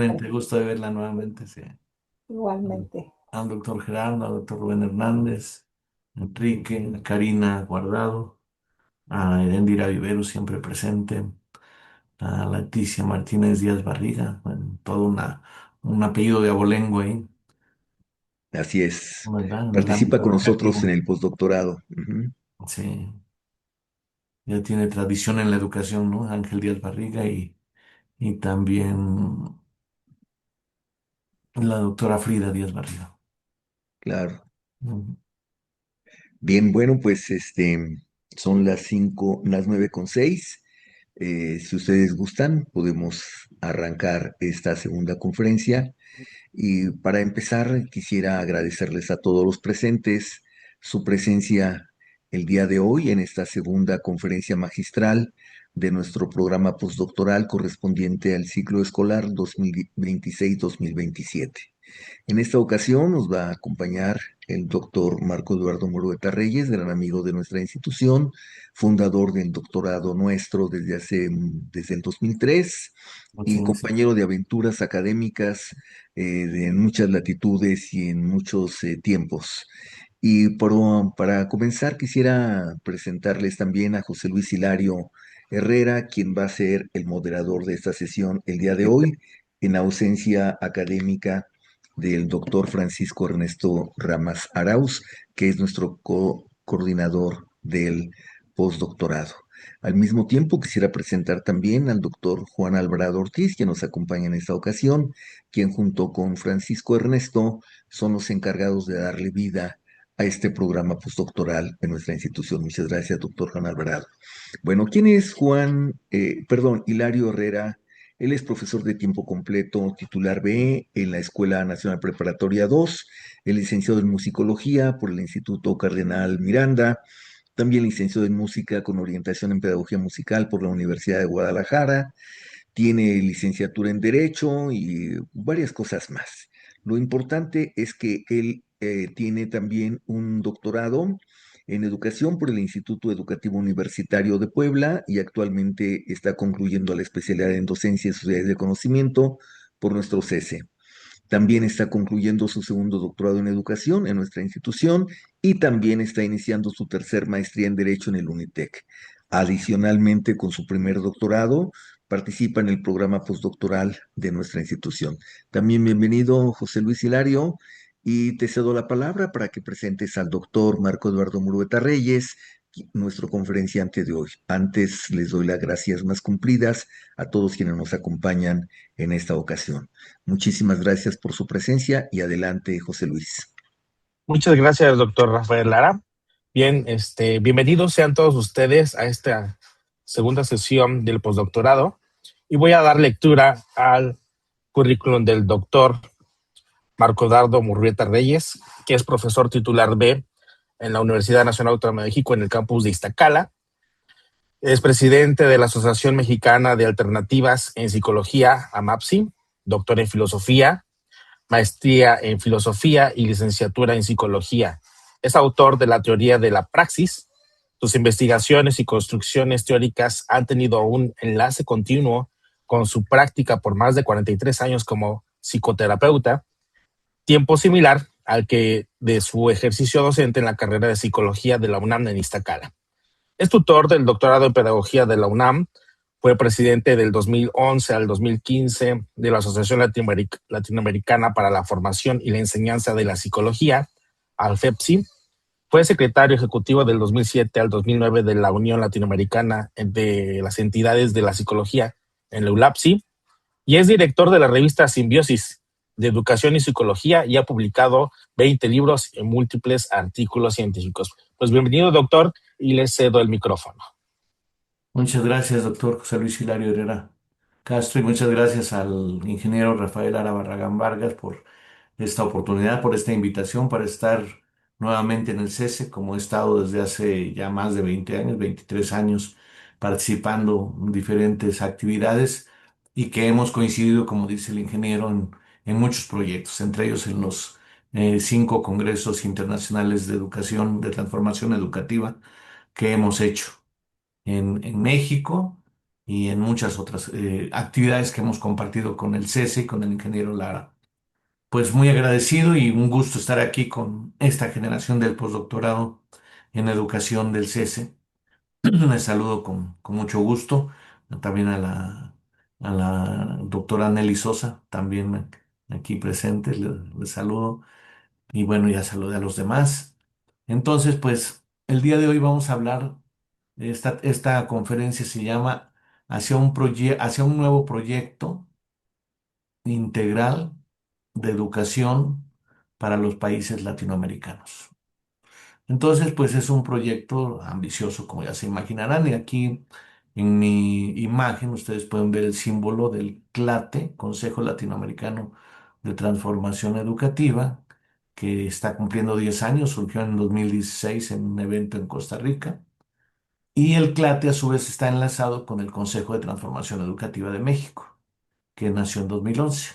Igualmente, Siempre, gusto de verla nuevamente, sí. igualmente. Al doctor Gerardo, al doctor Rubén Hernández, Enrique, a Karina Guardado, a Erendira Vivero siempre presente, a Leticia Martínez Díaz Barriga, bueno, todo un apellido de abolengo ahí, Así es. ¿verdad? En el Participa ámbito con nosotros en educativo. el postdoctorado. Ujú. Sí, ya tiene tradición en la educación, ¿no? Ángel Díaz Barriga y también la doctora Frida Díaz Barriga. Claro. Ujú. Bien, bueno, pues son las 9:06. Si ustedes gustan, podemos arrancar esta segunda conferencia. Y para empezar, quisiera agradecerles a todos los presentes su presencia el día de hoy en esta segunda conferencia magistral de nuestro programa postdoctoral correspondiente al ciclo escolar 2026-2027. En esta ocasión nos va a acompañar el doctor Marco Eduardo Murueta Reyes, gran amigo de nuestra institución, fundador del doctorado nuestro desde el 2003 y Muchas gracias. compañero de aventuras académicas en muchas latitudes y en muchos tiempos. Y para comenzar, quisiera presentarles también a José Luis Hilario Herrera, quien va a ser el moderador de esta sesión el día de hoy, en ausencia académica del doctor Francisco Ernesto Ramas Arauz, que es nuestro coordinador del postdoctorado. Al mismo tiempo, quisiera presentar también al doctor Juan Alvarado Ortiz, que nos acompaña en esta ocasión, quien junto con Francisco Ernesto son los encargados de darle vida a este programa postdoctoral en nuestra institución. Muchas gracias, doctor Juan Alvarado. Bueno, ¿quién es Hilario Herrera? Él es profesor de tiempo completo, titular B en la Escuela Nacional Preparatoria 2, es licenciado en musicología por el Instituto Cardenal Miranda, también licenciado en música con orientación en pedagogía musical por la Universidad de Guadalajara, tiene licenciatura en Derecho y varias cosas más. Lo importante es que él tiene también un doctorado en educación por el Instituto Educativo Universitario de Puebla y actualmente está concluyendo la especialidad en docencia y sociedades de conocimiento por nuestro CESE. También está concluyendo su segundo doctorado en educación en nuestra institución y también está iniciando su tercer maestría en Derecho en el UNITEC. Adicionalmente, con su primer doctorado, participa en el programa postdoctoral de nuestra institución. También bienvenido, José Luis Hilario, y te cedo la palabra para que presentes al doctor Marco Eduardo Murueta Reyes, nuestro conferenciante de hoy. Antes les doy las gracias más cumplidas a todos quienes nos acompañan en esta ocasión. Muchísimas gracias por su presencia y adelante, José Luis. Muchas gracias, doctor Rafael Lara. Bien, bienvenidos sean todos ustedes a esta segunda sesión del postdoctorado y voy a dar lectura al currículum del doctor Marco Dardo Murrieta Reyes, que es profesor titular B en la Universidad Nacional Autónoma de México en el campus de Iztacala. Es presidente de la Asociación Mexicana de Alternativas en Psicología, AMAPSI, doctor en filosofía, maestría en filosofía y licenciatura en psicología. Es autor de la teoría de la praxis. Sus investigaciones y construcciones teóricas han tenido un enlace continuo con su práctica por más de 43 años como psicoterapeuta, tiempo similar al que de su ejercicio docente en la carrera de psicología de la UNAM en Iztacala. Es tutor del doctorado en pedagogía de la UNAM, fue presidente del 2011 al 2015 de la Asociación Latinoamericana para la Formación y la Enseñanza de la Psicología, ALFEPSI. Fue secretario ejecutivo del 2007 al 2009 de la Unión Latinoamericana de las Entidades de la Psicología en la ULAPSI y es director de la revista Simbiosis de Educación y Psicología y ha publicado 20 libros y múltiples artículos científicos. Pues bienvenido, doctor, y le cedo el micrófono. Muchas gracias, doctor José Luis Hilario Herrera Castro, y muchas gracias al ingeniero Rafael Ara Barragán Vargas por esta oportunidad, por esta invitación para estar nuevamente en el CESE, como he estado desde hace ya más de 20 años, 23 años, participando en diferentes actividades y que hemos coincidido, como dice el ingeniero, en muchos proyectos, entre ellos en los 5 congresos internacionales de educación, de transformación educativa que hemos hecho en México y en muchas otras actividades que hemos compartido con el CESE y con el ingeniero Lara. Pues muy agradecido y un gusto estar aquí con esta generación del postdoctorado en educación del CESE. Les saludo con mucho gusto. También a la doctora Nelly Sosa, también aquí presente, le saludo. Y bueno, ya saludé a los demás. Entonces, pues el día de hoy vamos a hablar, esta conferencia se llama hacia un nuevo proyecto integral de educación para los países latinoamericanos. Entonces, pues es un proyecto ambicioso, como ya se imaginarán, y aquí en mi imagen ustedes pueden ver el símbolo del CLATE, Consejo Latinoamericano de Transformación Educativa, que está cumpliendo 10 años, surgió en 2016 en un evento en Costa Rica, y el CLATE a su vez está enlazado con el Consejo de Transformación Educativa de México, que nació en 2011.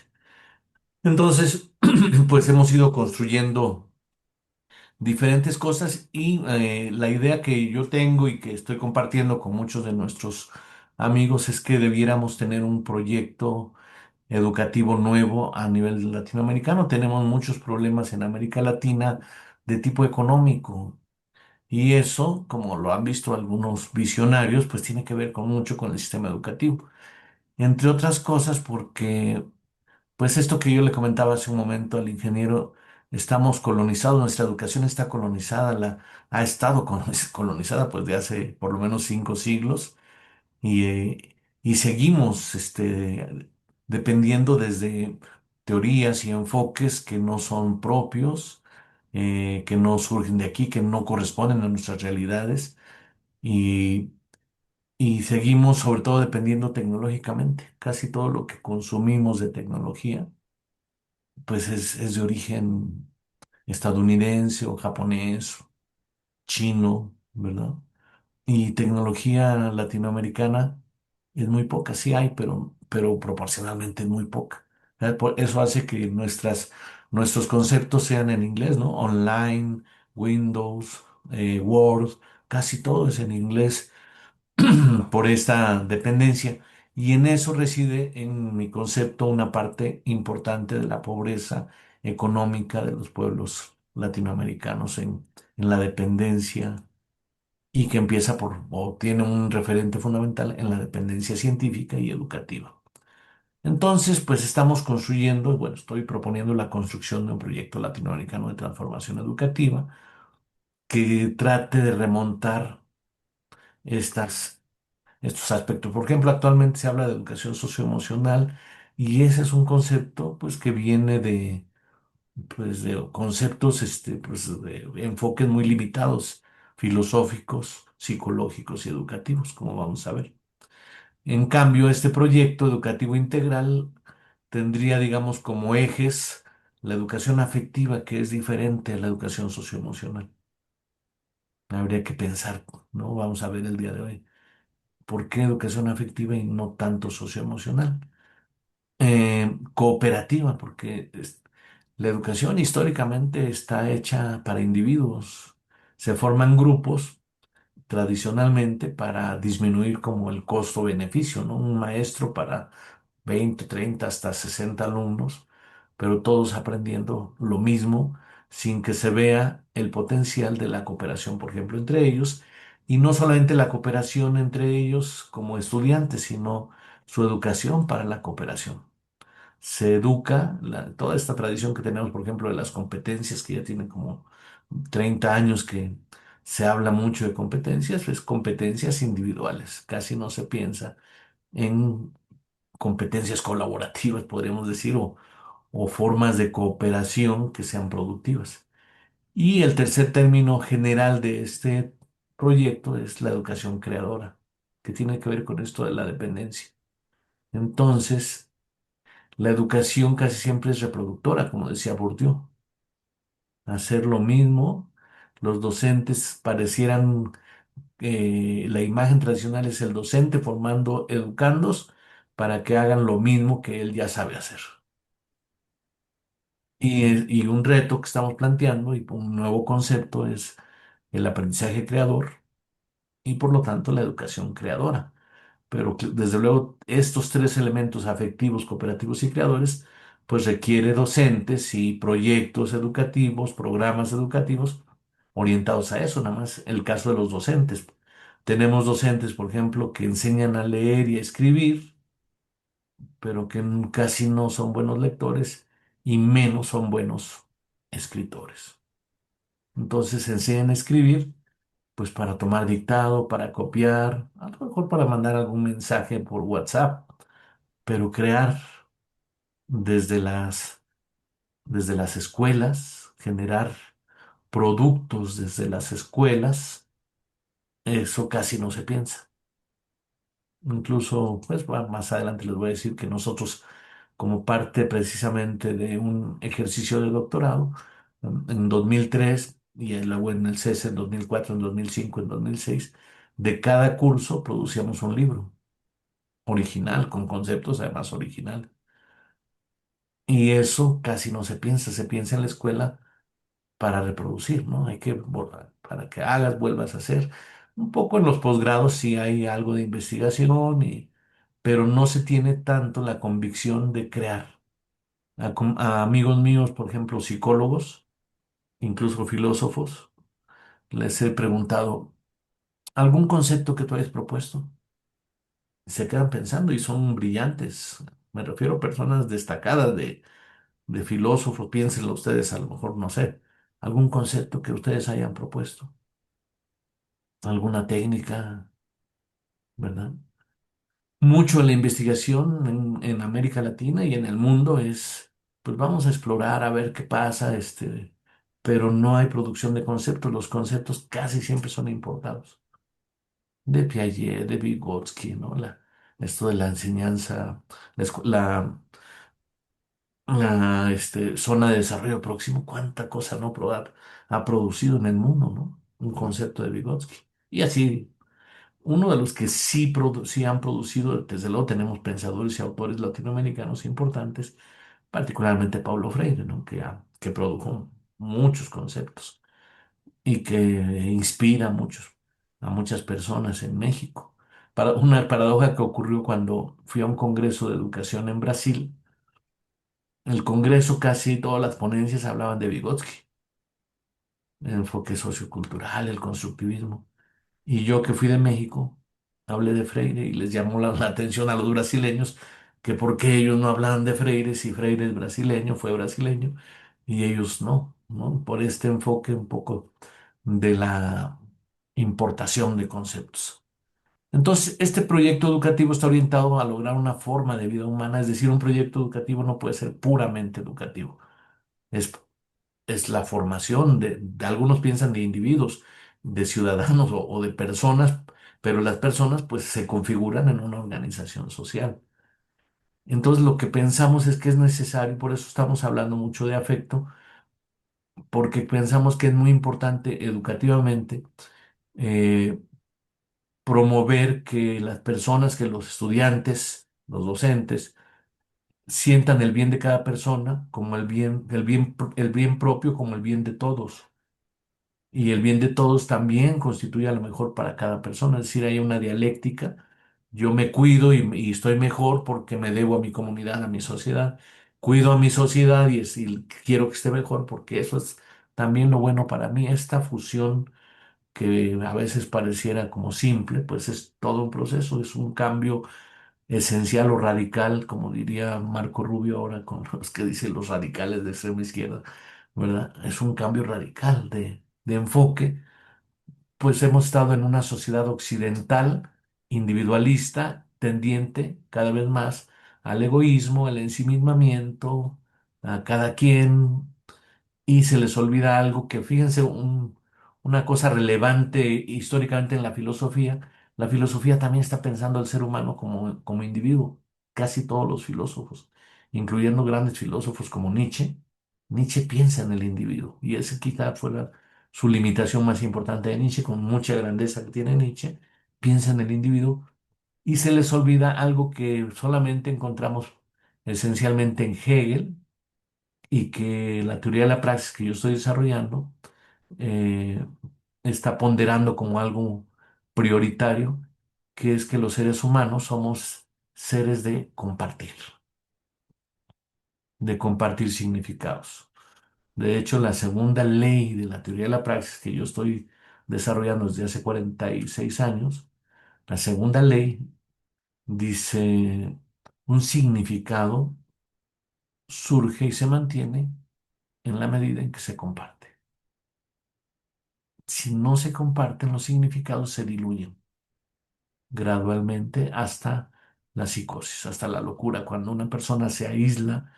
Entonces, pues hemos ido construyendo diferentes cosas y la idea que yo tengo y que estoy compartiendo con muchos de nuestros amigos es que debiéramos tener un proyecto educativo nuevo a nivel latinoamericano. Tenemos muchos problemas en América Latina de tipo económico y eso, como lo han visto algunos visionarios, pues tiene que ver con mucho con el sistema educativo. Entre otras cosas porque pues esto que yo le comentaba hace un momento al ingeniero, estamos colonizados, nuestra educación está colonizada, ha estado colonizada pues de hace por lo menos 5 siglos y seguimos dependiendo desde teorías y enfoques que no son propios, que no surgen de aquí, que no corresponden a nuestras realidades y, y seguimos sobre todo dependiendo tecnológicamente. Casi todo lo que consumimos de tecnología pues es de origen estadounidense o japonés, chino, ¿verdad? Y tecnología latinoamericana es muy poca, sí hay, pero proporcionalmente es muy poca. Eso hace que nuestros conceptos sean en inglés, ¿no? Online, Windows, Word, casi todo es en inglés por esta dependencia. Y en eso reside, en mi concepto, una parte importante de la pobreza económica de los pueblos latinoamericanos en la dependencia y que empieza o tiene un referente fundamental en la dependencia científica y educativa. Entonces, pues estamos construyendo, bueno, estoy proponiendo la construcción de un proyecto latinoamericano de transformación educativa que trate de remontar estas estos aspectos. Por ejemplo, actualmente se habla de educación socioemocional y ese es un concepto pues que viene de conceptos pues, de enfoques muy limitados, filosóficos, psicológicos y educativos, como vamos a ver. En cambio, este proyecto educativo integral tendría, digamos, como ejes la educación afectiva, que es diferente a la educación socioemocional. Habría que pensar, ¿no? Vamos a ver el día de hoy. ¿Por qué educación afectiva y no tanto socioemocional? Cooperativa, porque la educación históricamente está hecha para individuos. Se forman grupos tradicionalmente para disminuir como el costo-beneficio, ¿no? Un maestro para 20, 30, hasta 60 alumnos, pero todos aprendiendo lo mismo sin que se vea el potencial de la cooperación, por ejemplo, entre ellos, y no solamente la cooperación entre ellos como estudiantes, sino su educación para la cooperación. Se educa, toda esta tradición que tenemos, por ejemplo, de las competencias, que ya tienen como 30 años que se habla mucho de competencias, pues competencias individuales, casi no se piensa en competencias colaborativas, podríamos decir, o formas de cooperación que sean productivas. Y el tercer término general de este proyecto es la educación creadora, que tiene que ver con esto de la dependencia. Entonces, la educación casi siempre es reproductora, como decía Bourdieu. Hacer lo mismo, los docentes parecieran, la imagen tradicional es el docente formando educandos para que hagan lo mismo que él ya sabe hacer. Y un reto que estamos planteando y un nuevo concepto es el aprendizaje creador y por lo tanto la educación creadora. pero desde luego estos tres elementos afectivos, cooperativos y creadores, pues requiere docentes y proyectos educativos, programas educativos orientados a eso, nada más el caso de los docentes. Tenemos docentes, por ejemplo, que enseñan a leer y a escribir, pero que casi no son buenos lectores y menos son buenos escritores. Entonces enseñan a escribir, pues para tomar dictado, para copiar, a lo mejor para mandar algún mensaje por WhatsApp, pero crear desde desde las escuelas, generar productos desde las escuelas, eso casi no se piensa. Incluso, pues más adelante les voy a decir que nosotros, como parte precisamente de un ejercicio de doctorado, en 2003 y luego en el CES en 2004, en 2005, en 2006, de cada curso producíamos un libro original, con conceptos además originales. Y eso casi no se piensa en la escuela para reproducir, ¿no? Hay que borrar, para que hagas, vuelvas a hacer. Un poco en los posgrados sí hay algo de investigación, pero no se tiene tanto la convicción de crear. A amigos míos, por ejemplo, psicólogos, incluso filósofos, les he preguntado, ¿algún concepto que tú hayas propuesto? Se quedan pensando y son brillantes. Me refiero a personas destacadas de filósofos, piénsenlo ustedes, a lo mejor, no sé, algún concepto que ustedes hayan propuesto, alguna técnica, ¿verdad? Mucho de la investigación en América Latina y en el mundo es, pues vamos a explorar a ver qué pasa, pero no hay producción de conceptos. Los conceptos casi siempre son importados. De Piaget, de Vygotsky, ¿no? Esto de la enseñanza, la, escu- la, zona de desarrollo próximo, cuánta cosa no ha producido en el mundo, ¿no? Un concepto de Vygotsky. Y así uno de los que sí han producido, desde luego tenemos pensadores y autores latinoamericanos importantes, particularmente Paulo Freire, ¿no? Que produjo muchos conceptos y que inspira a muchas personas en México. Una paradoja que ocurrió cuando fui a un congreso de educación en Brasil, el congreso casi todas las ponencias hablaban de Vygotsky, el enfoque sociocultural, el constructivismo. Y yo que fui de México, hablé de Freire y les llamó la atención a los brasileños que por qué ellos no hablaban de Freire si Freire es brasileño, fue brasileño, y ellos no, ¿no? Por este enfoque un poco de la importación de conceptos. Entonces, este proyecto educativo está orientado a lograr una forma de vida humana, es decir, un proyecto educativo no puede ser puramente educativo. Es es la formación algunos piensan de individuos, de ciudadanos o de personas, pero las personas pues se configuran en una organización social. Entonces lo que pensamos es que es necesario, por eso estamos hablando mucho de afecto, porque pensamos que es muy importante educativamente eh, promover que las personas, que los estudiantes, los docentes, sientan el bien de cada persona como el bien propio como el bien de todos. Y el bien de todos también constituye a lo mejor para cada persona, es decir, hay una dialéctica. Yo me cuido y estoy mejor porque me debo a mi comunidad, a mi sociedad. Cuido a mi sociedad y quiero que esté mejor porque eso es también lo bueno para mí. Esta fusión que a veces pareciera como simple, pues es todo un proceso, es un cambio esencial o radical, como diría Marco Rubio ahora con los que dicen los radicales de extrema izquierda, ¿verdad? Es un cambio radical de enfoque, pues hemos estado en una sociedad occidental, individualista, tendiente cada vez más al egoísmo, al ensimismamiento, a cada quien, y se les olvida algo que, fíjense, una cosa relevante históricamente en la filosofía también está pensando al ser humano como individuo, casi todos los filósofos, incluyendo grandes filósofos como Nietzsche. Nietzsche piensa en el individuo, y ese quizá fuera su limitación más importante de Nietzsche, con mucha grandeza que tiene Nietzsche, piensa en el individuo, y se les olvida algo que solamente encontramos esencialmente en Hegel, y que la teoría de la praxis que yo estoy desarrollando eh, está ponderando como algo prioritario, que es que los seres humanos somos seres de compartir significados. De hecho, la segunda ley de la teoría de la praxis que yo estoy desarrollando desde hace 46 años, la segunda ley dice un significado surge y se mantiene en la medida en que se comparte. Si no se comparten, los significados se diluyen gradualmente hasta la psicosis, hasta la locura. Cuando una persona se aísla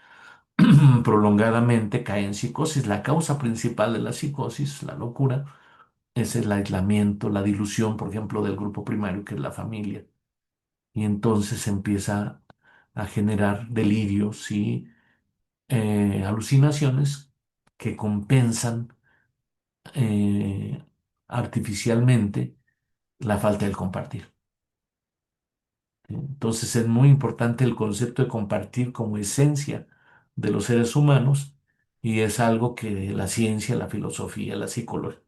prolongadamente, cae en psicosis. La causa principal de la psicosis, la locura, es el aislamiento, la dilución, por ejemplo, del grupo primario, que es la familia. Y entonces se empieza a generar delirios y alucinaciones que compensan eh, artificialmente la falta del compartir. ¿Sí? Entonces es muy importante el concepto de compartir como esencia de los seres humanos y es algo que la ciencia, la filosofía, la psicología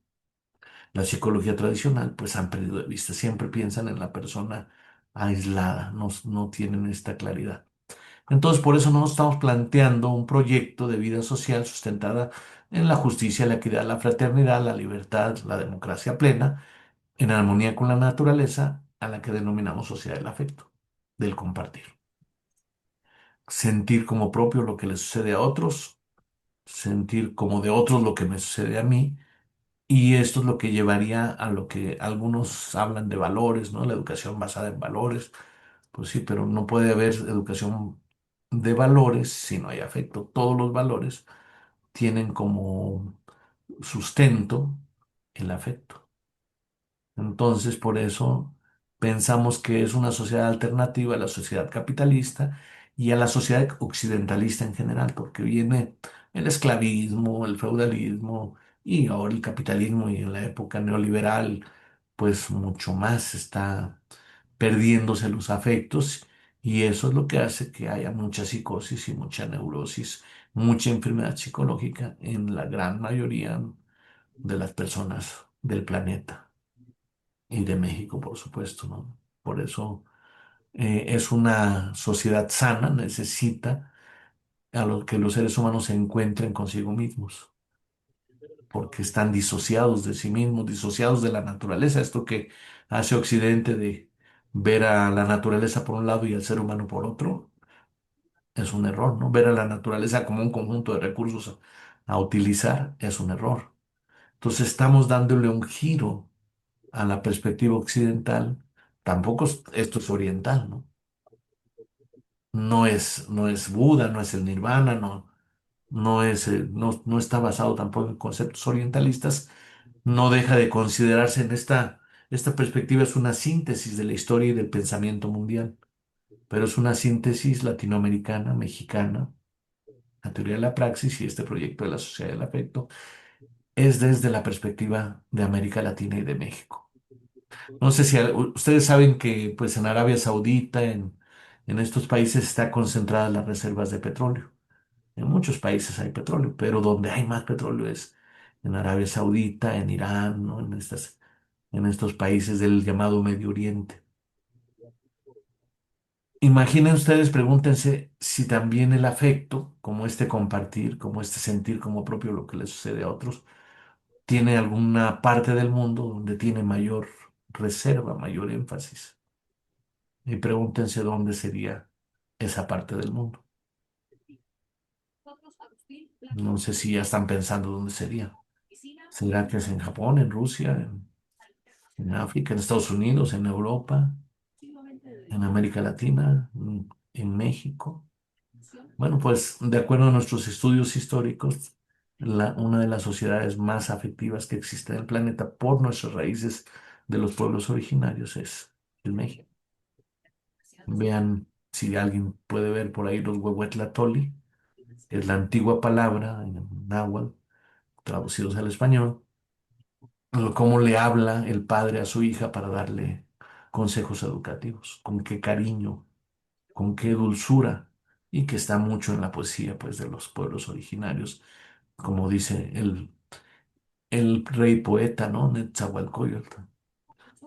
tradicional pues han perdido de vista. Siempre piensan en la persona aislada, no tienen esta claridad. Entonces por eso nos estamos planteando un proyecto de vida social sustentada en la justicia, la equidad, la fraternidad, la libertad, la democracia plena en armonía con la naturaleza, a la que denominamos sociedad del afecto, del compartir. Sentir como propio lo que le sucede a otros, sentir como de otros lo que me sucede a mí, y esto es lo que llevaría a lo que algunos hablan de valores, ¿no? La educación basada en valores. Pues sí, pero no puede haber educación de valores si no hay afecto. Todos los valores tienen como sustento el afecto. Entonces, por eso pensamos que es una sociedad alternativa a la sociedad capitalista y a la sociedad occidentalista en general, porque viene el esclavismo, el feudalismo y ahora el capitalismo y en la época neoliberal, pues mucho más está perdiéndose los afectos y eso es lo que hace que haya mucha psicosis y mucha neurosis, mucha enfermedad psicológica en la gran mayoría de las personas del planeta y de México, por supuesto, ¿no? Por eso es una sociedad sana, necesita a lo que los seres humanos se encuentren consigo mismos, porque están disociados de sí mismos, disociados de la naturaleza. Esto que hace Occidente de ver a la naturaleza por un lado y al ser humano por otro, es un error, ¿no? Ver a la naturaleza como un conjunto de recursos a utilizar es un error. Entonces estamos dándole un giro a la perspectiva occidental. Tampoco esto es oriental, ¿no? No es Buda, no es el Nirvana, no está basado tampoco en conceptos orientalistas, no deja de considerarse en esta perspectiva es una síntesis de la historia y del pensamiento mundial, pero es una síntesis latinoamericana, mexicana, la teoría de la praxis y este proyecto de la sociedad del afecto es desde la perspectiva de América Latina y de México. No sé si ustedes saben que pues en Arabia Saudita, en estos países está concentradas las reservas de petróleo. En muchos países hay petróleo, pero donde hay más petróleo es en Arabia Saudita, en Irán, ¿no? En estos países del llamado Medio Oriente. Imaginen ustedes, pregúntense si también el afecto, como este compartir, como este sentir como propio lo que le sucede a otros, tiene alguna parte del mundo donde tiene mayor reserva, mayor énfasis. Y pregúntense dónde sería esa parte del mundo. No sé si ya están pensando dónde sería. ¿Será que es en Japón, en Rusia, en África, en Estados Unidos, en Europa, en América Latina, en México? Bueno, pues de acuerdo a nuestros estudios históricos, una de las sociedades más afectivas que existe en el planeta por nuestras raíces de los pueblos originarios es el México. Vean si alguien puede ver por ahí los Huehuetlatoli, que es la antigua palabra en náhuatl, traducidos al español, cómo le habla el padre a su hija para darle consejos educativos, con qué cariño, con qué dulzura, y que está mucho en la poesía, pues, de los pueblos originarios, como dice el rey poeta, ¿no? Netzahualcóyotl.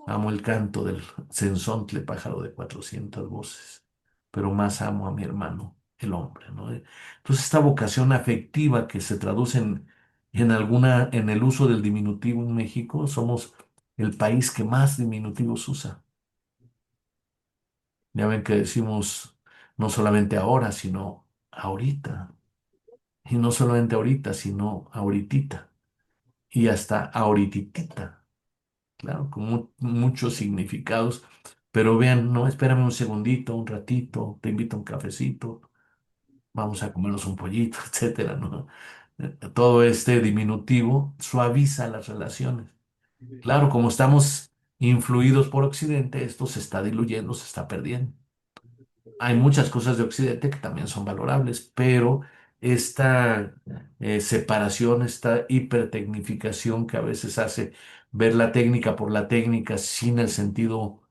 Amo el canto del sensontle pájaro de 400 voces, pero más amo a mi hermano, el hombre, ¿no? Entonces, esta vocación afectiva que se traduce en el uso del diminutivo en México, somos el país que más diminutivos usa. Ya ven que decimos no solamente ahora, sino ahorita. Y no solamente ahorita, sino ahoritita. Y hasta ahorititita. Claro, con muchos significados. Pero vean, no, espérame un segundito, un ratito, te invito a un cafecito, vamos a comernos un pollito, etcétera, ¿no? Todo este diminutivo suaviza las relaciones. Claro, como estamos influidos por Occidente, esto se está diluyendo, se está perdiendo. Hay muchas cosas de Occidente que también son valorables, pero esta separación, esta hipertecnificación que a veces hace ver la técnica por la técnica sin el sentido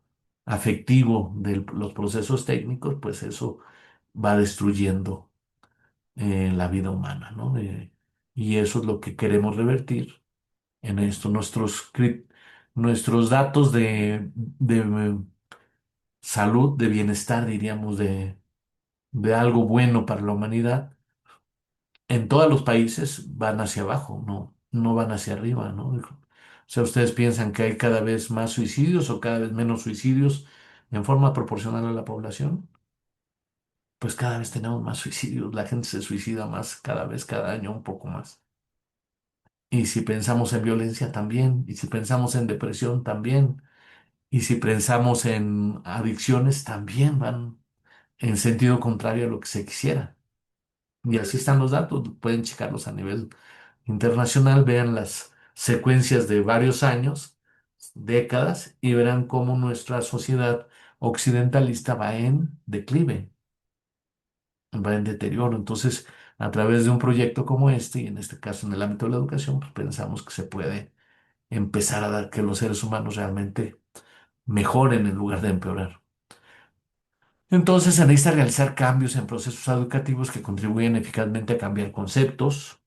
afectivo de los procesos técnicos, pues eso va destruyendo la vida humana, ¿no? Y eso es lo que queremos revertir en esto. Nuestros datos de salud, de bienestar, diríamos, de algo bueno para la humanidad, en todos los países van hacia abajo, no van hacia arriba, ¿no? O sea, ustedes piensan que hay cada vez más suicidios o cada vez menos suicidios en forma proporcional a la población. Pues cada vez tenemos más suicidios, la gente se suicida más cada vez, cada año un poco más. Y si pensamos en violencia también, y si pensamos en depresión también, y si pensamos en adicciones también van en sentido contrario a lo que se quisiera. Y así están los datos, pueden checarlos a nivel internacional, vean las secuencias de varios años, décadas, y verán cómo nuestra sociedad occidentalista va en declive, va en deterioro. Entonces, a través de un proyecto como este, y en este caso en el ámbito de la educación, pues pensamos que se puede empezar a dar que los seres humanos realmente mejoren en lugar de empeorar. Entonces, se necesita realizar cambios en procesos educativos que contribuyen eficazmente a cambiar conceptos,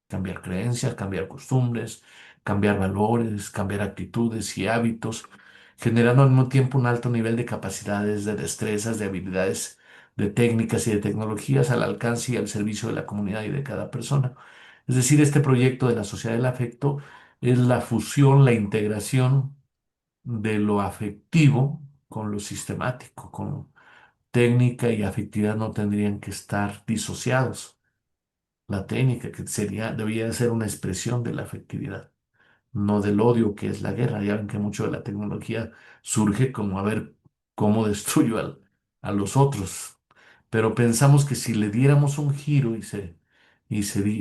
cambiar creencias, cambiar costumbres, cambiar valores, cambiar actitudes y hábitos, generando al mismo tiempo un alto nivel de capacidades, de destrezas, de habilidades, de técnicas y de tecnologías al alcance y al servicio de la comunidad y de cada persona. Es decir, este proyecto de la sociedad del afecto es la fusión, la integración de lo afectivo con lo sistemático, con técnica y afectividad no tendrían que estar disociados. La técnica que debía ser una expresión de la afectividad, no del odio que es la guerra. Ya ven que mucho de la tecnología surge como a ver cómo destruyo a los otros. Pero pensamos que si le diéramos un giro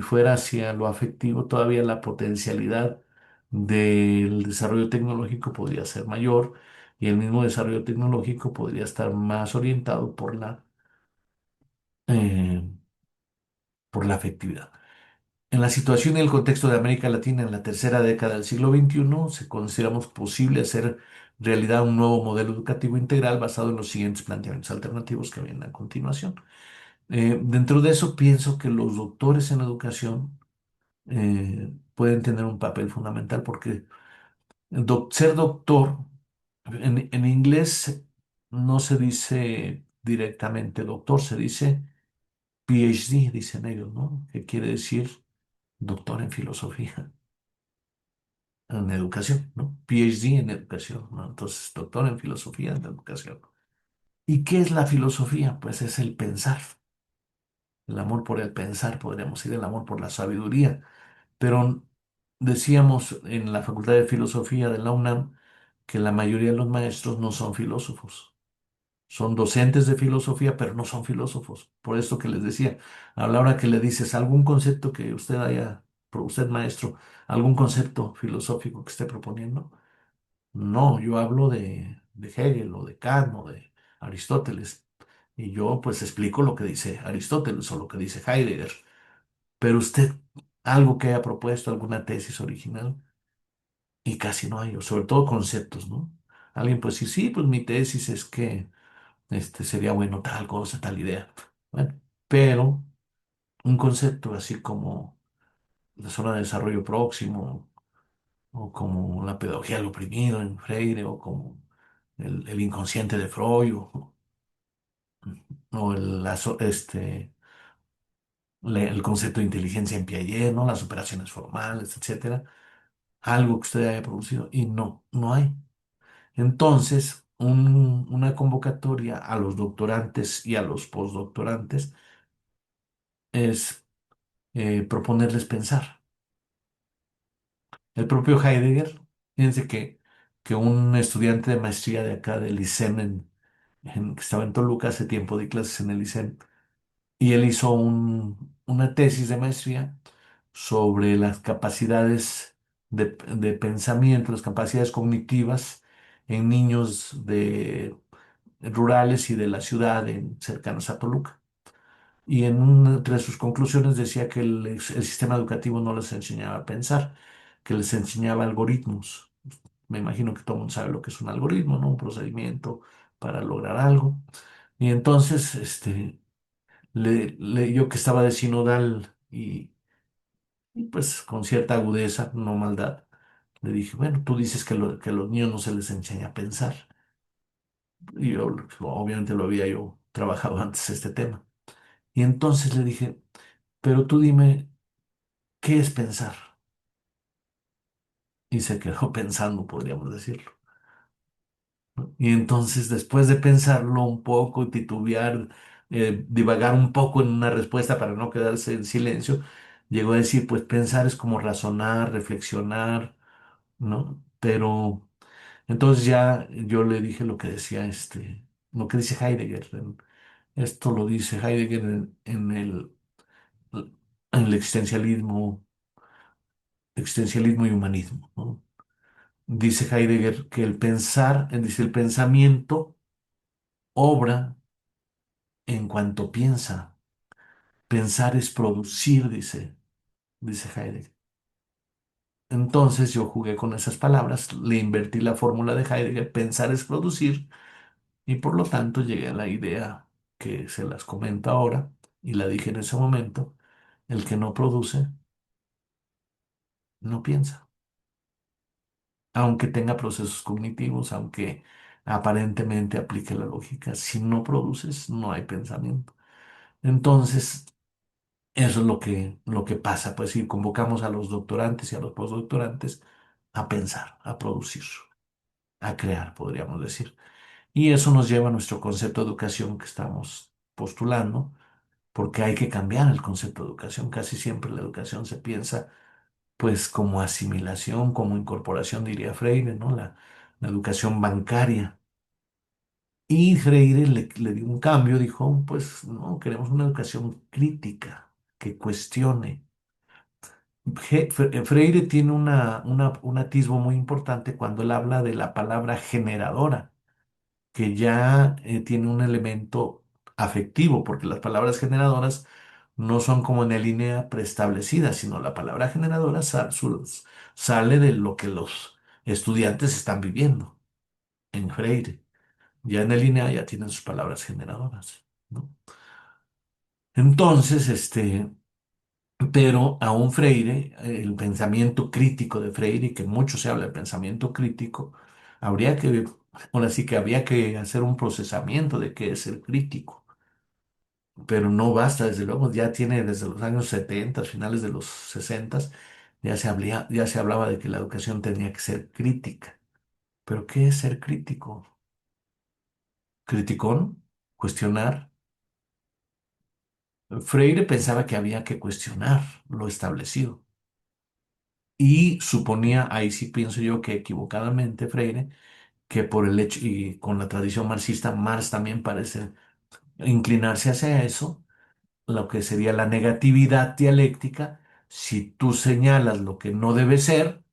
fuera hacia lo afectivo, todavía la potencialidad del desarrollo tecnológico podría ser mayor y el mismo desarrollo tecnológico podría estar más orientado eh, por la afectividad. En la situación y el contexto de América Latina en la tercera década del siglo XXI, se consideramos posible hacer realidad un nuevo modelo educativo integral basado en los siguientes planteamientos alternativos que vienen a continuación. Dentro de eso, pienso que los doctores en educación pueden tener un papel fundamental porque ser doctor, en inglés no se dice directamente doctor, se dice PhD, dicen ellos, ¿no? Que quiere decir doctor en filosofía, en educación, ¿no? PhD en educación, ¿no? Entonces, doctor en filosofía en educación. ¿Y qué es la filosofía? Pues es el pensar, el amor por el pensar, podríamos decir, el amor por la sabiduría. Pero decíamos en la Facultad de Filosofía de la UNAM que la mayoría de los maestros no son filósofos. Son docentes de filosofía, pero no son filósofos. Por esto que les decía, a la hora que le dices algún concepto que usted haya, usted maestro, algún concepto filosófico que esté proponiendo, no, yo hablo de Hegel o de Kant o de Aristóteles. Y yo pues explico lo que dice Aristóteles o lo que dice Heidegger. Pero usted, algo que haya propuesto, alguna tesis original, y casi no hay, o sobre todo conceptos, ¿no? Alguien pues sí, sí, pues mi tesis es que sería bueno tal cosa, tal idea. Bueno, pero un concepto así como la zona de desarrollo próximo o como la pedagogía del oprimido en Freire, o como el inconsciente de Freud, o el concepto de inteligencia en Piaget, ¿no? Las operaciones formales, etcétera. Algo que usted haya producido y no, no hay. Entonces, una convocatoria a los doctorantes y a los postdoctorantes es proponerles pensar. El propio Heidegger, fíjense que un estudiante de maestría de acá del ISEM, que estaba en Toluca hace tiempo, di clases en el ISEM, y él hizo una tesis de maestría sobre las capacidades de pensamiento, las capacidades cognitivas en niños rurales y de la ciudad cercanos a Toluca. Y entre sus conclusiones decía que el sistema educativo no les enseñaba a pensar, que les enseñaba algoritmos. Me imagino que todo el mundo sabe lo que es un algoritmo, ¿no? Un procedimiento para lograr algo. Y entonces, yo que estaba de sinodal y pues con cierta agudeza, no maldad, le dije, bueno, tú dices que a los niños no se les enseña a pensar. Y yo, obviamente lo había yo trabajado antes este tema. Y entonces le dije, pero tú dime, ¿qué es pensar? Y se quedó pensando, podríamos decirlo. Y entonces, después de pensarlo un poco, titubear, divagar un poco en una respuesta para no quedarse en silencio, llegó a decir, pues pensar es como razonar, reflexionar, ¿no? Pero entonces ya yo le dije lo que decía lo que dice Heidegger. Esto lo dice Heidegger en el existencialismo y humanismo, ¿no? Dice Heidegger que dice el pensamiento obra en cuanto piensa. Pensar es producir, dice Heidegger. Entonces yo jugué con esas palabras, le invertí la fórmula de Heidegger, pensar es producir, y por lo tanto llegué a la idea que se las comento ahora, y la dije en ese momento, el que no produce, no piensa, aunque tenga procesos cognitivos, aunque aparentemente aplique la lógica, si no produces, no hay pensamiento. Entonces, eso es lo que pasa, pues si convocamos a los doctorantes y a los postdoctorantes a pensar, a producir, a crear, podríamos decir. Y eso nos lleva a nuestro concepto de educación que estamos postulando, porque hay que cambiar el concepto de educación. Casi siempre la educación se piensa pues como asimilación, como incorporación, diría Freire, ¿no? La educación bancaria. Y Freire le dio un cambio, dijo, pues no, queremos una educación crítica, que cuestione. Freire tiene un atisbo muy importante cuando él habla de la palabra generadora, que ya tiene un elemento afectivo, porque las palabras generadoras no son como en la línea preestablecida, sino la palabra generadora sale de lo que los estudiantes están viviendo en Freire. Ya en la línea ya tienen sus palabras generadoras, ¿no? Entonces, pero aún Freire, el pensamiento crítico de Freire, que mucho se habla del pensamiento crítico, habría que, ahora sí que había que hacer un procesamiento de qué es el crítico, pero no basta, desde luego, ya tiene desde los años 70, finales de los 60, ya se hablaba de que la educación tenía que ser crítica. ¿Pero qué es ser crítico? ¿Criticón? ¿Cuestionar? Freire pensaba que había que cuestionar lo establecido. Y suponía, ahí sí pienso yo que equivocadamente Freire, que por el hecho, y con la tradición marxista, Marx también parece inclinarse hacia eso, lo que sería la negatividad dialéctica, si tú señalas lo que no debe ser,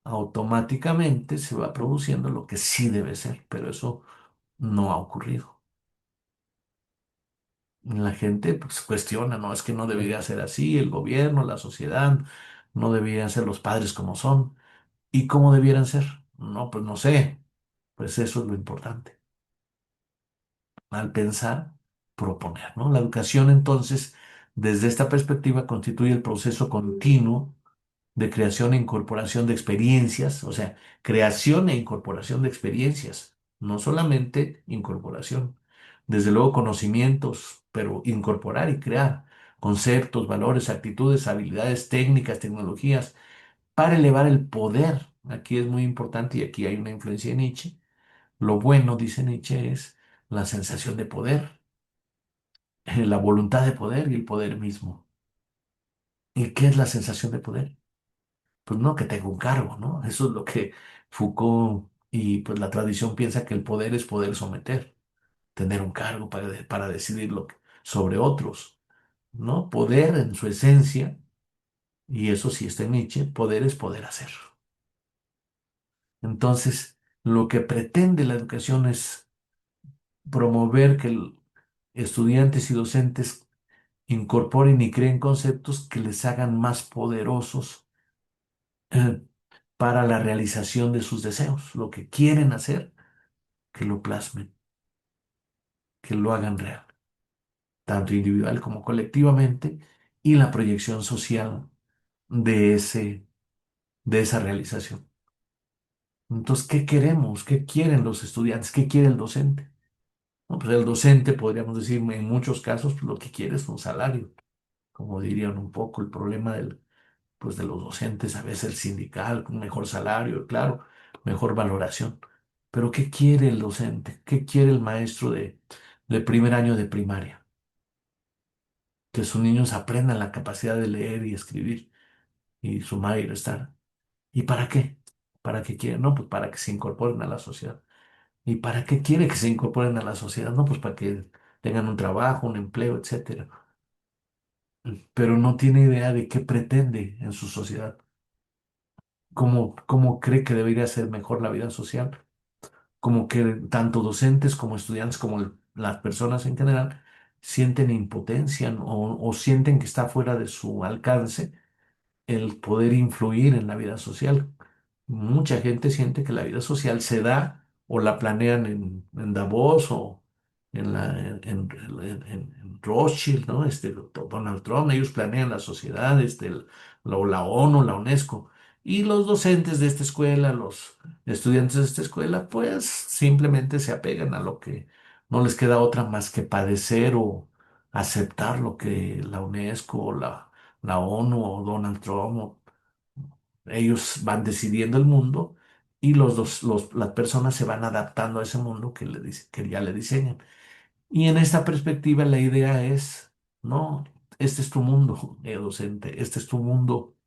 automáticamente se va produciendo lo que sí debe ser, pero eso no ha ocurrido. La gente pues, cuestiona, no, es que no debería ser así, el gobierno, la sociedad, no deberían ser los padres como son. ¿Y cómo debieran ser? No, pues no sé. Pues eso es lo importante. Al pensar, proponer, ¿no? La educación, entonces, desde esta perspectiva, constituye el proceso continuo de creación e incorporación de experiencias, o sea, creación e incorporación de experiencias, no solamente incorporación. Desde luego conocimientos, pero incorporar y crear conceptos, valores, actitudes, habilidades, técnicas, tecnologías, para elevar el poder. Aquí es muy importante y aquí hay una influencia de Nietzsche. Lo bueno, dice Nietzsche, es la sensación de poder, la voluntad de poder y el poder mismo. ¿Y qué es la sensación de poder? Pues no, que tengo un cargo, ¿no? Eso es lo que Foucault y pues la tradición piensa que el poder es poder someter, tener un cargo para decidir sobre otros, ¿no? Poder en su esencia, y eso sí está en Nietzsche, poder es poder hacer. Entonces, lo que pretende la educación es promover que estudiantes y docentes incorporen y creen conceptos que les hagan más poderosos eh, para la realización de sus deseos, lo que quieren hacer, que lo plasmen, que lo hagan real, tanto individual como colectivamente, y la proyección social de de esa realización. Entonces, ¿qué queremos? ¿Qué quieren los estudiantes? ¿Qué quiere el docente? No, pues el docente, podríamos decir, en muchos casos, pues, lo que quiere es un salario, como dirían un poco el problema pues, de los docentes, a veces el sindical, un mejor salario, claro, mejor valoración. Pero ¿qué quiere el docente? ¿Qué quiere el maestro de primer año de primaria? Que sus niños aprendan la capacidad de leer y escribir y sumar y restar. ¿Y para qué? ¿Para qué quiere? No, pues para que se incorporen a la sociedad. ¿Y para qué quiere que se incorporen a la sociedad? No, pues para que tengan un trabajo, un empleo, etcétera. Pero no tiene idea de qué pretende en su sociedad, cómo cree que debería ser mejor la vida social, como que tanto docentes como estudiantes como las personas en general sienten impotencia, ¿no? O sienten que está fuera de su alcance el poder influir en la vida social. Mucha gente siente que la vida social se da o la planean en Davos o en Rothschild, ¿no? Donald Trump, ellos planean la sociedad, la ONU, la UNESCO. Y los docentes de esta escuela, los estudiantes de esta escuela, pues simplemente se apegan a lo que no les queda otra más que padecer o aceptar lo que la UNESCO o la ONU o Donald Trump ellos van decidiendo el mundo y las personas se van adaptando a ese mundo que ya le diseñan. Y en esta perspectiva la idea es, no, este es tu mundo, docente, este es tu mundo,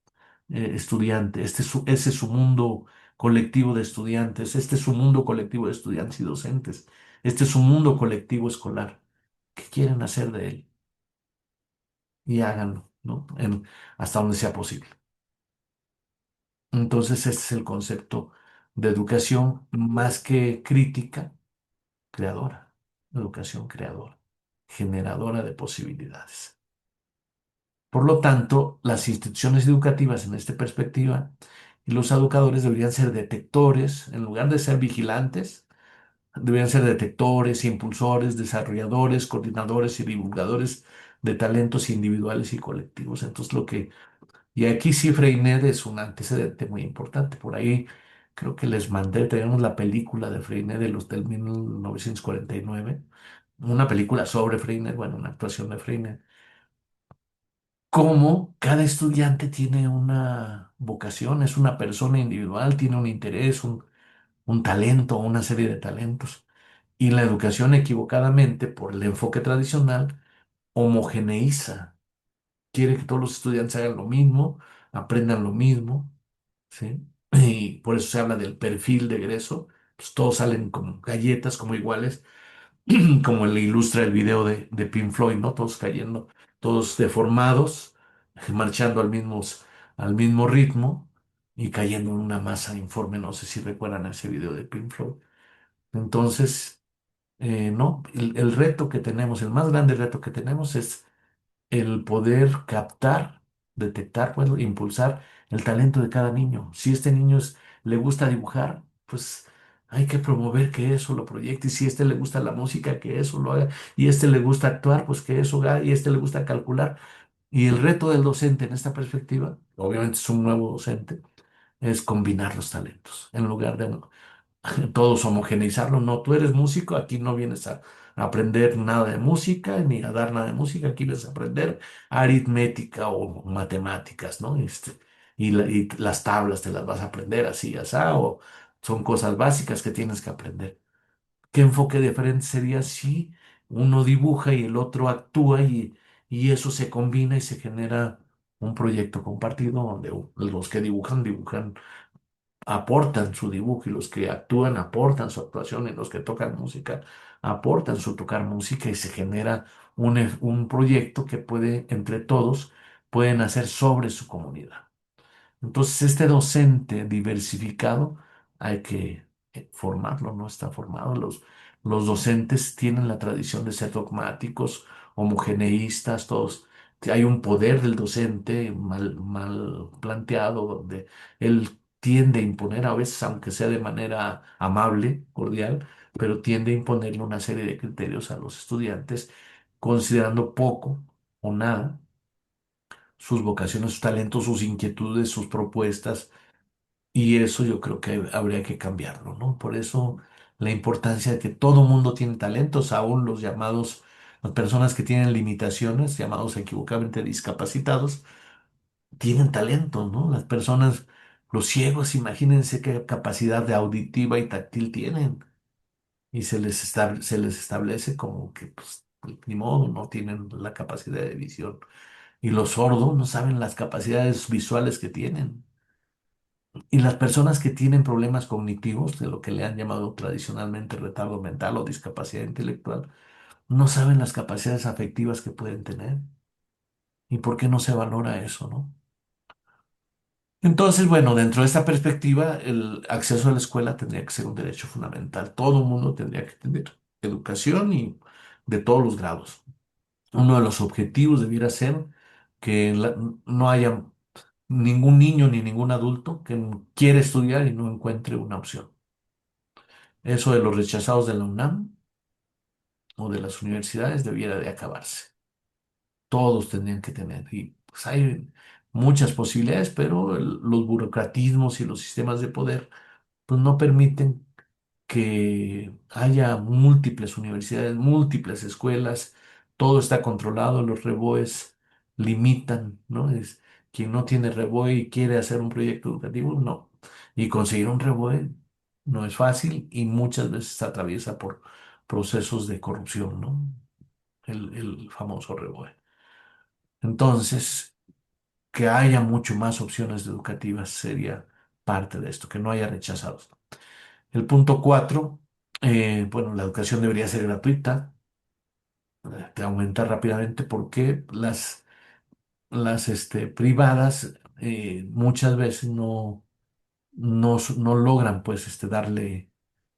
estudiante, ese es su mundo colectivo de estudiantes, este es su mundo colectivo de estudiantes y docentes, este es su mundo colectivo escolar. ¿Qué quieren hacer de él? Y háganlo, ¿no? Hasta donde sea posible. Entonces, este es el concepto de educación más que crítica, creadora. Educación creadora, generadora de posibilidades. Por lo tanto, las instituciones educativas en esta perspectiva y los educadores deberían ser detectores, en lugar de ser vigilantes, deberían ser detectores, impulsores, desarrolladores, coordinadores y divulgadores de talentos individuales y colectivos. Entonces, y aquí sí Freinet es un antecedente muy importante. Por ahí creo que les mandé, tenemos la película de Freinet del 1949, una película sobre Freinet, bueno, una actuación de Freinet. Cómo cada estudiante tiene una vocación, es una persona individual, tiene un interés, un talento, una serie de talentos. Y la educación equivocadamente, por el enfoque tradicional, homogeneiza. Quiere que todos los estudiantes hagan lo mismo, aprendan lo mismo, ¿sí? Y por eso se habla del perfil de egreso. Pues todos salen como galletas, como iguales, como le ilustra el video de Pink Floyd, ¿no? Todos cayendo, todos deformados, marchando al mismo ritmo y cayendo en una masa informe. No sé si recuerdan ese video de Pink Floyd. Entonces, no, el reto que tenemos, el más grande reto que tenemos es el poder captar, detectar, bueno, impulsar el talento de cada niño. Si este niño le gusta dibujar, pues hay que promover que eso lo proyecte. Y si a este le gusta la música, que eso lo haga. Y a este le gusta actuar, pues que eso haga. Y a este le gusta calcular. Y el reto del docente en esta perspectiva, obviamente es un nuevo docente, es combinar los talentos. En lugar de todos homogeneizarlo, no, tú eres músico, aquí no vienes a aprender nada de música, ni a dar nada de música, aquí vienes a aprender aritmética o matemáticas, ¿no? Y las tablas te las vas a aprender así, así, o son cosas básicas que tienes que aprender. ¿Qué enfoque diferente sería si uno dibuja y el otro actúa y eso se combina y se genera un proyecto compartido donde los que dibujan, aportan su dibujo y los que actúan aportan su actuación y los que tocan música aportan su tocar música y se genera un proyecto que puede, entre todos, pueden hacer sobre su comunidad. Entonces, este docente diversificado hay que formarlo, no está formado. Los docentes tienen la tradición de ser dogmáticos, homogeneístas, todos. Hay un poder del docente mal planteado, donde él tiende a imponer, a veces, aunque sea de manera amable, cordial, pero tiende a imponerle una serie de criterios a los estudiantes, considerando poco o nada sus vocaciones, sus talentos, sus inquietudes, sus propuestas, y eso yo creo que habría que cambiarlo, ¿no? Por eso la importancia de que todo mundo tiene talentos, aún los llamados, las personas que tienen limitaciones, llamados equivocadamente discapacitados, tienen talentos, ¿no? Las personas, los ciegos, imagínense qué capacidad de auditiva y táctil tienen, y se les establece como que, pues, ni modo, no tienen la capacidad de visión. Y los sordos no saben las capacidades visuales que tienen. Y las personas que tienen problemas cognitivos, de lo que le han llamado tradicionalmente retardo mental o discapacidad intelectual, no saben las capacidades afectivas que pueden tener. ¿Y por qué no se valora eso, no? Entonces, bueno, dentro de esta perspectiva, el acceso a la escuela tendría que ser un derecho fundamental. Todo el mundo tendría que tener educación y de todos los grados. Uno de los objetivos debiera ser que no haya ningún niño ni ningún adulto que quiere estudiar y no encuentre una opción. Eso de los rechazados de la UNAM o de las universidades debiera de acabarse. Todos tendrían que tener. Y pues hay muchas posibilidades, pero los burocratismos y los sistemas de poder pues no permiten que haya múltiples universidades, múltiples escuelas, todo está controlado, los reboes limitan, ¿no? Es quien no tiene reboe y quiere hacer un proyecto educativo, no. Y conseguir un reboe no es fácil y muchas veces se atraviesa por procesos de corrupción, ¿no? El famoso reboe. Entonces, que haya mucho más opciones educativas sería parte de esto, que no haya rechazados. El punto cuatro, bueno, la educación debería ser gratuita, de aumentar rápidamente porque las privadas muchas veces no logran pues darle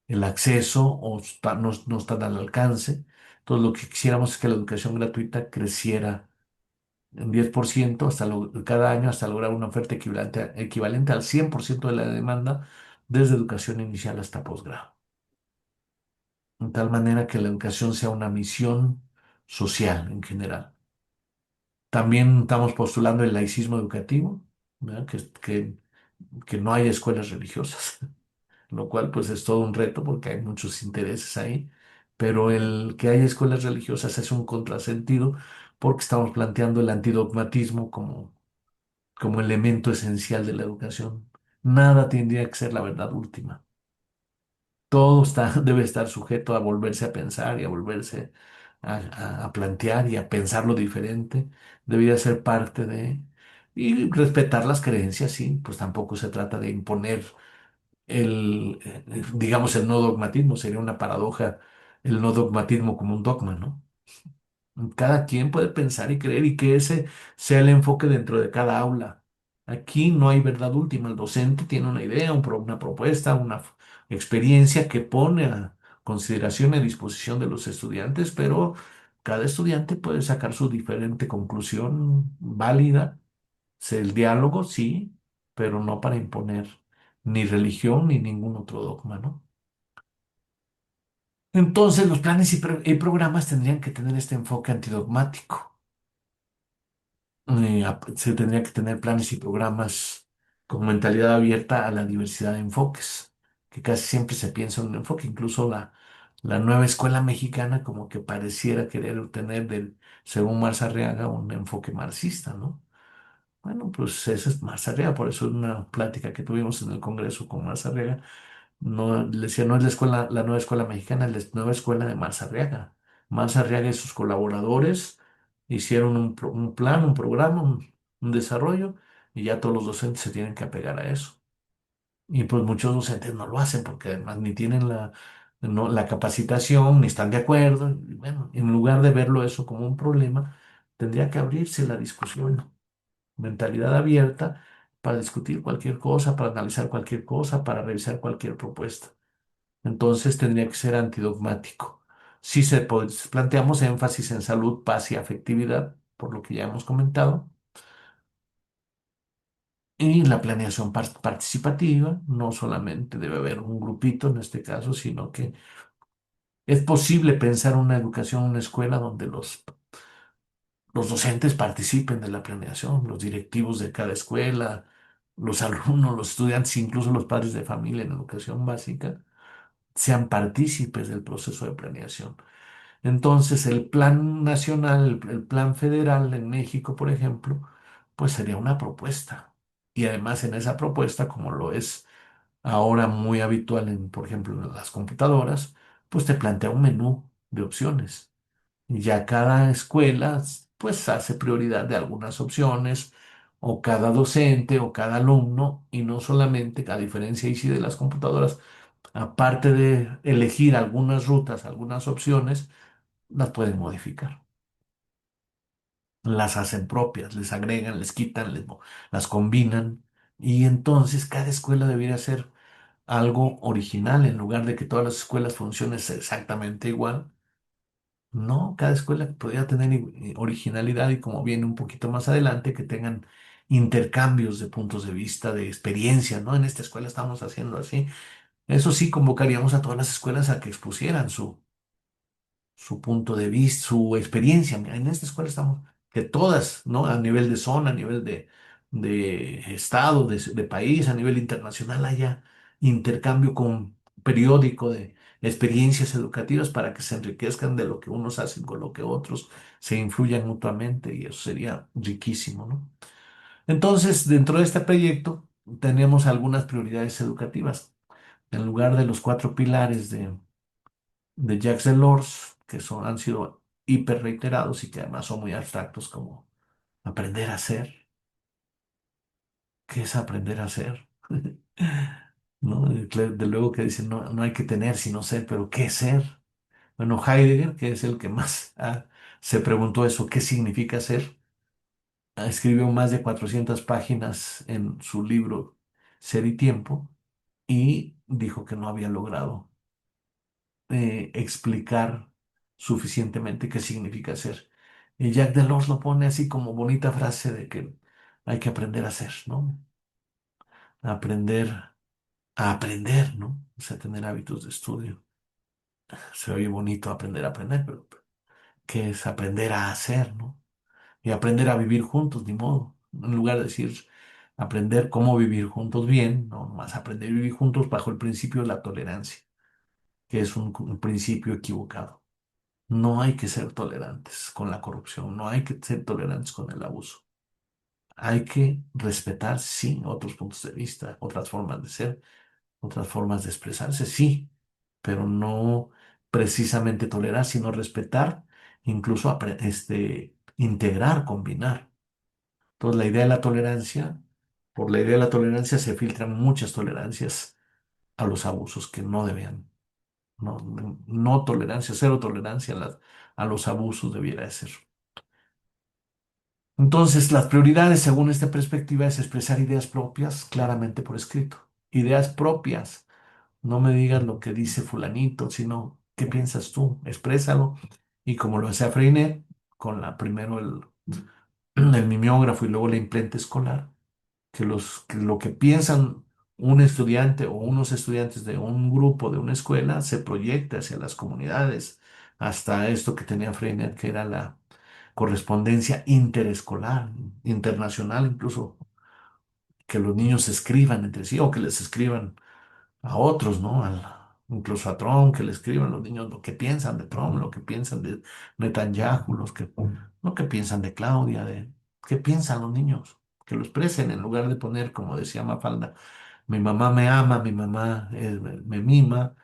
el acceso o no están al alcance. Entonces lo que quisiéramos es que la educación gratuita creciera en 10% cada año hasta lograr una oferta equivalente al 100% de la demanda desde educación inicial hasta posgrado, de tal manera que la educación sea una misión social en general. También estamos postulando el laicismo educativo, ¿verdad? Que no haya escuelas religiosas, lo cual pues es todo un reto porque hay muchos intereses ahí, pero el que haya escuelas religiosas es un contrasentido porque estamos planteando el antidogmatismo como elemento esencial de la educación. Nada tendría que ser la verdad última. Todo debe estar sujeto a volverse a pensar y a volverse a plantear y a pensarlo diferente. Debería ser parte de... Y respetar las creencias, sí, pues tampoco se trata de imponer digamos, el no dogmatismo. Sería una paradoja el no dogmatismo como un dogma, ¿no? Cada quien puede pensar y creer y que ese sea el enfoque dentro de cada aula. Aquí no hay verdad última. El docente tiene una idea, una propuesta, una experiencia que pone a consideración y a disposición de los estudiantes, pero cada estudiante puede sacar su diferente conclusión válida. El diálogo, sí, pero no para imponer ni religión ni ningún otro dogma, ¿no? Entonces, los planes y programas tendrían que tener este enfoque antidogmático. Se tendría que tener planes y programas con mentalidad abierta a la diversidad de enfoques, que casi siempre se piensa en un enfoque, incluso la nueva escuela mexicana como que pareciera querer tener según Marzarriaga, un enfoque marxista, ¿no? Bueno, pues ese es Marzarriaga, por eso en una plática que tuvimos en el Congreso con Marzarriaga, no, le decía, no es la escuela, la nueva escuela mexicana, es la nueva escuela de Marzarriaga. Marzarriaga y sus colaboradores hicieron un plan, un programa, un desarrollo, y ya todos los docentes se tienen que apegar a eso. Y pues muchos docentes no lo hacen porque además ni tienen la capacitación, ni están de acuerdo. Y bueno, en lugar de verlo eso como un problema, tendría que abrirse la discusión, mentalidad abierta para discutir cualquier cosa, para analizar cualquier cosa, para revisar cualquier propuesta. Entonces tendría que ser antidogmático. Si planteamos énfasis en salud, paz y afectividad, por lo que ya hemos comentado, y la planeación participativa, no solamente debe haber un grupito en este caso, sino que es posible pensar una educación, una escuela donde los docentes participen de la planeación, los directivos de cada escuela, los alumnos, los estudiantes, incluso los padres de familia en educación básica, sean partícipes del proceso de planeación. Entonces, el plan nacional, el plan federal en México, por ejemplo, pues sería una propuesta. Y además en esa propuesta, como lo es ahora muy habitual en, por ejemplo, en las computadoras, pues te plantea un menú de opciones. Y ya cada escuela, pues hace prioridad de algunas opciones, o cada docente o cada alumno, y no solamente, a diferencia y sí de las computadoras, aparte de elegir algunas rutas, algunas opciones, las pueden modificar, las hacen propias, les agregan, les quitan, las combinan. Y entonces cada escuela debería ser algo original en lugar de que todas las escuelas funcionen exactamente igual. No, cada escuela podría tener originalidad y como viene un poquito más adelante, que tengan intercambios de puntos de vista, de experiencia, ¿no? En esta escuela estamos haciendo así. Eso sí, convocaríamos a todas las escuelas a que expusieran su punto de vista, su experiencia. Mira, en esta escuela estamos, que todas, ¿no? A nivel de zona, a nivel de estado, de país, a nivel internacional, haya intercambio con periódico de experiencias educativas para que se enriquezcan de lo que unos hacen con lo que otros, se influyan mutuamente y eso sería riquísimo, ¿no? Entonces, dentro de este proyecto tenemos algunas prioridades educativas. En lugar de los cuatro pilares de Jacques Delors, que han sido hiper reiterados y que además son muy abstractos, como aprender a hacer. ¿Qué es aprender a hacer? ¿No? De luego que dicen, no, no hay que tener sino ser, pero ¿qué es ser? Bueno, Heidegger, que es el que más se preguntó eso, ¿qué significa ser? Escribió más de 400 páginas en su libro Ser y Tiempo y dijo que no había logrado explicar suficientemente qué significa ser. Y Jacques Delors lo pone así como bonita frase de que hay que aprender a ser, ¿no? Aprender a aprender, ¿no? O sea, tener hábitos de estudio. Se oye bonito aprender a aprender, pero ¿qué es aprender a hacer, ¿no? Y aprender a vivir juntos, ni modo. En lugar de decir aprender cómo vivir juntos bien, no, más aprender a vivir juntos bajo el principio de la tolerancia, que es un principio equivocado. No hay que ser tolerantes con la corrupción, no hay que ser tolerantes con el abuso. Hay que respetar, sí, otros puntos de vista, otras formas de ser, otras formas de expresarse, sí, pero no precisamente tolerar, sino respetar, incluso integrar, combinar. Entonces, la idea de la tolerancia, por la idea de la tolerancia se filtran muchas tolerancias a los abusos que no debían. No, no tolerancia, cero tolerancia a los abusos debiera de ser. Entonces, las prioridades, según esta perspectiva, es expresar ideas propias claramente por escrito. Ideas propias. No me digas lo que dice fulanito, sino qué piensas tú. Exprésalo. Y como lo hacía Freinet, con primero el mimeógrafo y luego la imprenta escolar, que lo que piensan un estudiante o unos estudiantes de un grupo, de una escuela, se proyecta hacia las comunidades, hasta esto que tenía Freinet, que era correspondencia interescolar, internacional, incluso que los niños escriban entre sí o que les escriban a otros, ¿no? Incluso a Trump, que le escriban los niños lo que piensan de Trump, lo que piensan de Netanyahu, lo que piensan de Claudia, de qué piensan los niños, que lo expresen en lugar de poner, como decía Mafalda, mi mamá me ama, mi mamá me mima.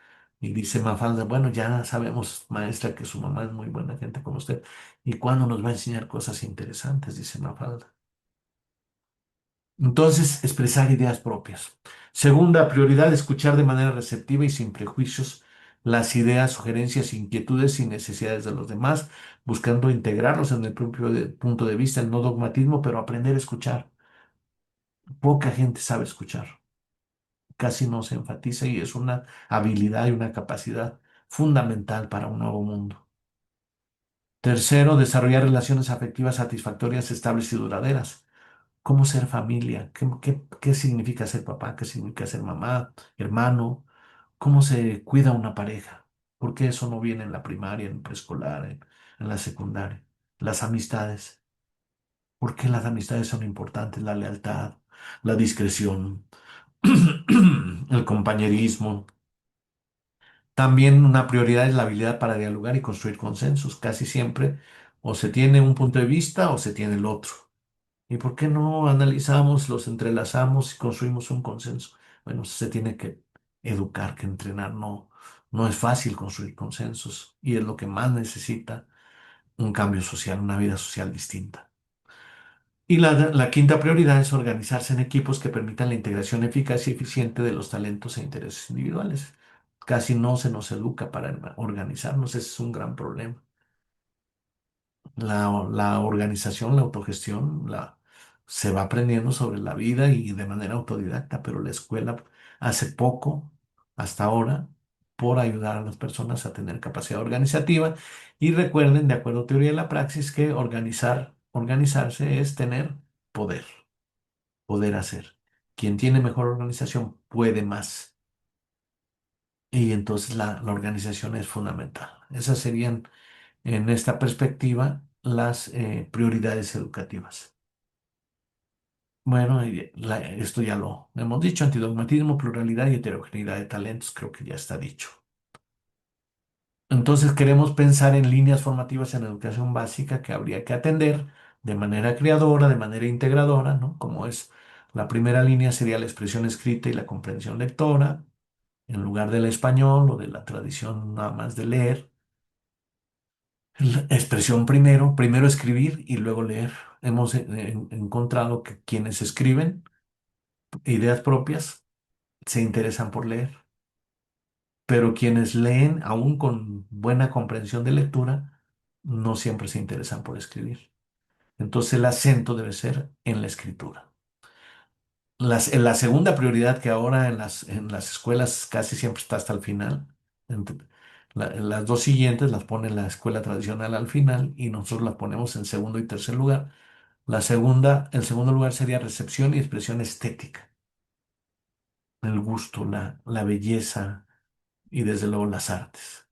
Y dice Mafalda, bueno, ya sabemos, maestra, que su mamá es muy buena gente como usted. ¿Y cuándo nos va a enseñar cosas interesantes? Dice Mafalda. Entonces, expresar ideas propias. Segunda prioridad, escuchar de manera receptiva y sin prejuicios las ideas, sugerencias, inquietudes y necesidades de los demás, buscando integrarlos en el propio punto de vista, el no dogmatismo, pero aprender a escuchar. Poca gente sabe escuchar, casi no se enfatiza y es una habilidad y una capacidad fundamental para un nuevo mundo. Tercero, desarrollar relaciones afectivas satisfactorias, estables y duraderas. ¿Cómo ser familia? ¿Qué significa ser papá? ¿Qué significa ser mamá, hermano? ¿Cómo se cuida una pareja? ¿Por qué eso no viene en la primaria, en preescolar, en la secundaria? Las amistades. ¿Por qué las amistades son importantes? La lealtad, la discreción, el compañerismo. También una prioridad es la habilidad para dialogar y construir consensos. Casi siempre o se tiene un punto de vista o se tiene el otro. ¿Y por qué no analizamos, los entrelazamos y construimos un consenso? Bueno, se tiene que educar, que entrenar. No, no es fácil construir consensos y es lo que más necesita un cambio social, una vida social distinta. Y la quinta prioridad es organizarse en equipos que permitan la integración eficaz y eficiente de los talentos e intereses individuales. Casi no se nos educa para organizarnos, ese es un gran problema. La organización, la autogestión, se va aprendiendo sobre la vida y de manera autodidacta, pero la escuela hace poco, hasta ahora, por ayudar a las personas a tener capacidad organizativa. Y recuerden, de acuerdo a teoría de la praxis, que organizarse es tener poder, poder hacer. Quien tiene mejor organización puede más. Y entonces la organización es fundamental. Esas serían en esta perspectiva las prioridades educativas. Bueno, esto ya lo hemos dicho, antidogmatismo, pluralidad y heterogeneidad de talentos, creo que ya está dicho. Entonces queremos pensar en líneas formativas en educación básica que habría que atender de manera creadora, de manera integradora, ¿no? Como es la primera línea sería la expresión escrita y la comprensión lectora, en lugar del español o de la tradición nada más de leer. La expresión primero, primero escribir y luego leer. Hemos encontrado que quienes escriben ideas propias se interesan por leer, pero quienes leen, aún con buena comprensión de lectura, no siempre se interesan por escribir. Entonces el acento debe ser en la escritura. En la segunda prioridad que ahora en las escuelas casi siempre está hasta el final. ent- las dos siguientes las pone la escuela tradicional al final y nosotros las ponemos en segundo y tercer lugar. El segundo lugar sería recepción y expresión estética, el gusto, la belleza y desde luego las artes.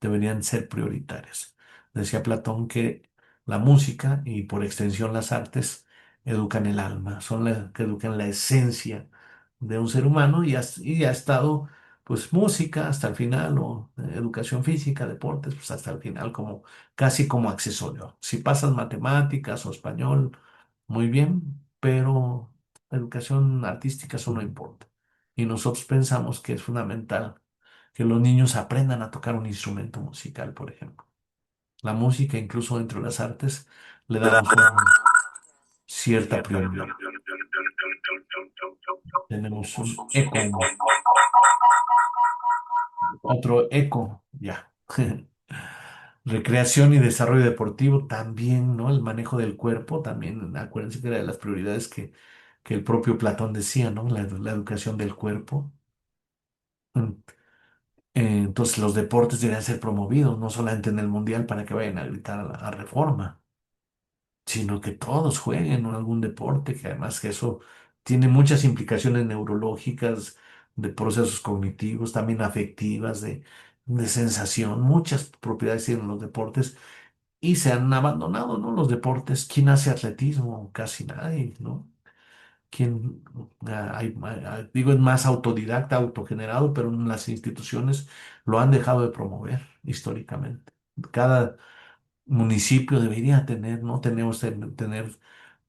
Deberían ser prioritarias. Decía Platón que la música y por extensión las artes educan el alma, son las que educan la esencia de un ser humano y ha estado pues música hasta el final o educación física, deportes, pues hasta el final como casi como accesorio. Si pasas matemáticas o español, muy bien, pero educación artística eso no importa. Y nosotros pensamos que es fundamental que los niños aprendan a tocar un instrumento musical, por ejemplo. La música, incluso dentro de las artes, le damos una cierta prioridad. Tenemos un eco, otro eco, ya. Recreación y desarrollo deportivo también, ¿no? El manejo del cuerpo también, acuérdense que era de las prioridades que el propio Platón decía, ¿no? La educación del cuerpo. Mm, entonces los deportes deberían ser promovidos, no solamente en el mundial para que vayan a gritar a Reforma, sino que todos jueguen algún deporte, que además que eso tiene muchas implicaciones neurológicas, de procesos cognitivos, también afectivas, de sensación, muchas propiedades tienen los deportes y se han abandonado, ¿no? Los deportes. ¿Quién hace atletismo? Casi nadie, ¿no? ¿Quién, digo, es más autodidacta, autogenerado, pero en las instituciones lo han dejado de promover históricamente. Cada municipio debería tener, ¿no? Tenemos que tener,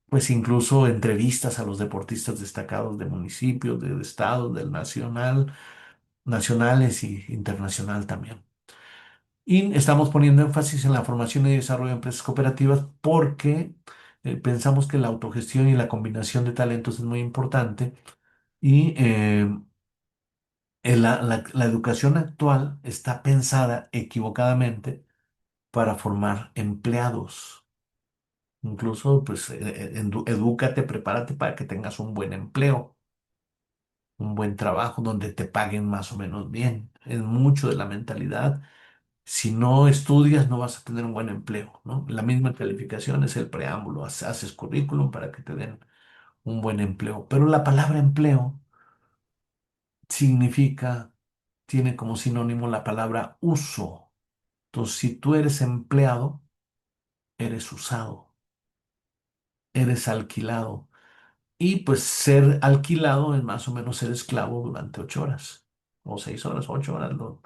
pues incluso entrevistas a los deportistas destacados de municipios, de estados, del nacional, nacionales y internacional también. Y estamos poniendo énfasis en la formación y desarrollo de empresas cooperativas porque pensamos que la autogestión y la combinación de talentos es muy importante y la educación actual está pensada equivocadamente para formar empleados. Incluso, pues, edúcate, prepárate para que tengas un buen empleo, un buen trabajo donde te paguen más o menos bien. Es mucho de la mentalidad. Si no estudias, no vas a tener un buen empleo, ¿no? La misma calificación es el preámbulo. Haces currículum para que te den un buen empleo. Pero la palabra empleo significa, tiene como sinónimo la palabra uso. Entonces, si tú eres empleado, eres usado, eres alquilado. Y pues ser alquilado es más o menos ser esclavo durante 8 horas, o 6 horas, 8 horas, ¿no?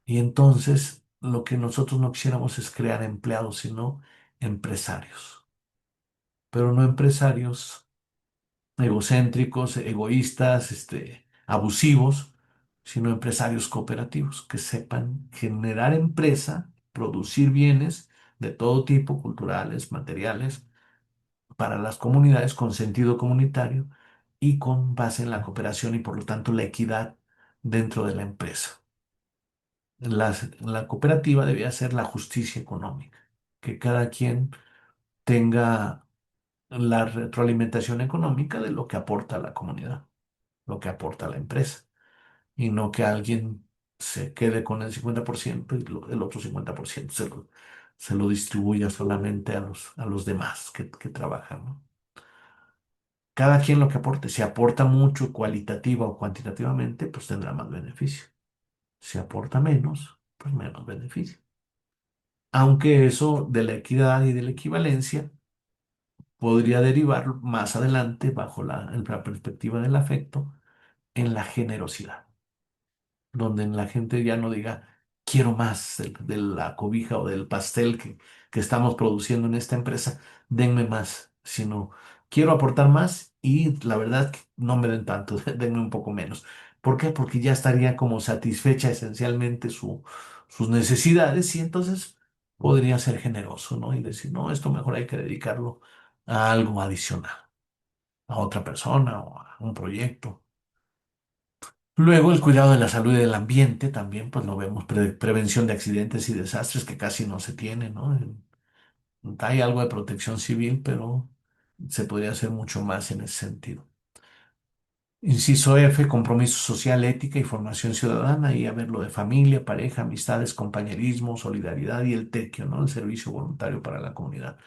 Y entonces lo que nosotros no quisiéramos es crear empleados, sino empresarios. Pero no empresarios egocéntricos, egoístas, abusivos, sino empresarios cooperativos que sepan generar empresa, producir bienes de todo tipo, culturales, materiales, para las comunidades con sentido comunitario y con base en la cooperación y por lo tanto la equidad dentro de la empresa. La cooperativa debía ser la justicia económica, que cada quien tenga la retroalimentación económica de lo que aporta a la comunidad, lo que aporta a la empresa, y no que alguien se quede con el 50% y el otro 50% se lo distribuya solamente a los demás que trabajan, ¿no? Cada quien lo que aporte. Si aporta mucho cualitativa o cuantitativamente, pues tendrá más beneficio. Si aporta menos, pues menos beneficio. Aunque eso de la equidad y de la equivalencia podría derivar más adelante, bajo la perspectiva del afecto, en la generosidad, donde la gente ya no diga, quiero más de la cobija o del pastel que estamos produciendo en esta empresa, denme más, sino quiero aportar más y la verdad que no me den tanto, denme un poco menos. ¿Por qué? Porque ya estaría como satisfecha esencialmente sus necesidades y entonces podría ser generoso, ¿no? Y decir, no, esto mejor hay que dedicarlo a algo adicional, a otra persona o a un proyecto. Luego, el cuidado de la salud y del ambiente también, pues lo vemos, prevención de accidentes y desastres que casi no se tiene, ¿no? Hay algo de protección civil, pero se podría hacer mucho más en ese sentido. Inciso F, compromiso social, ética y formación ciudadana, y a ver lo de familia, pareja, amistades, compañerismo, solidaridad y el tequio, ¿no? El servicio voluntario para la comunidad.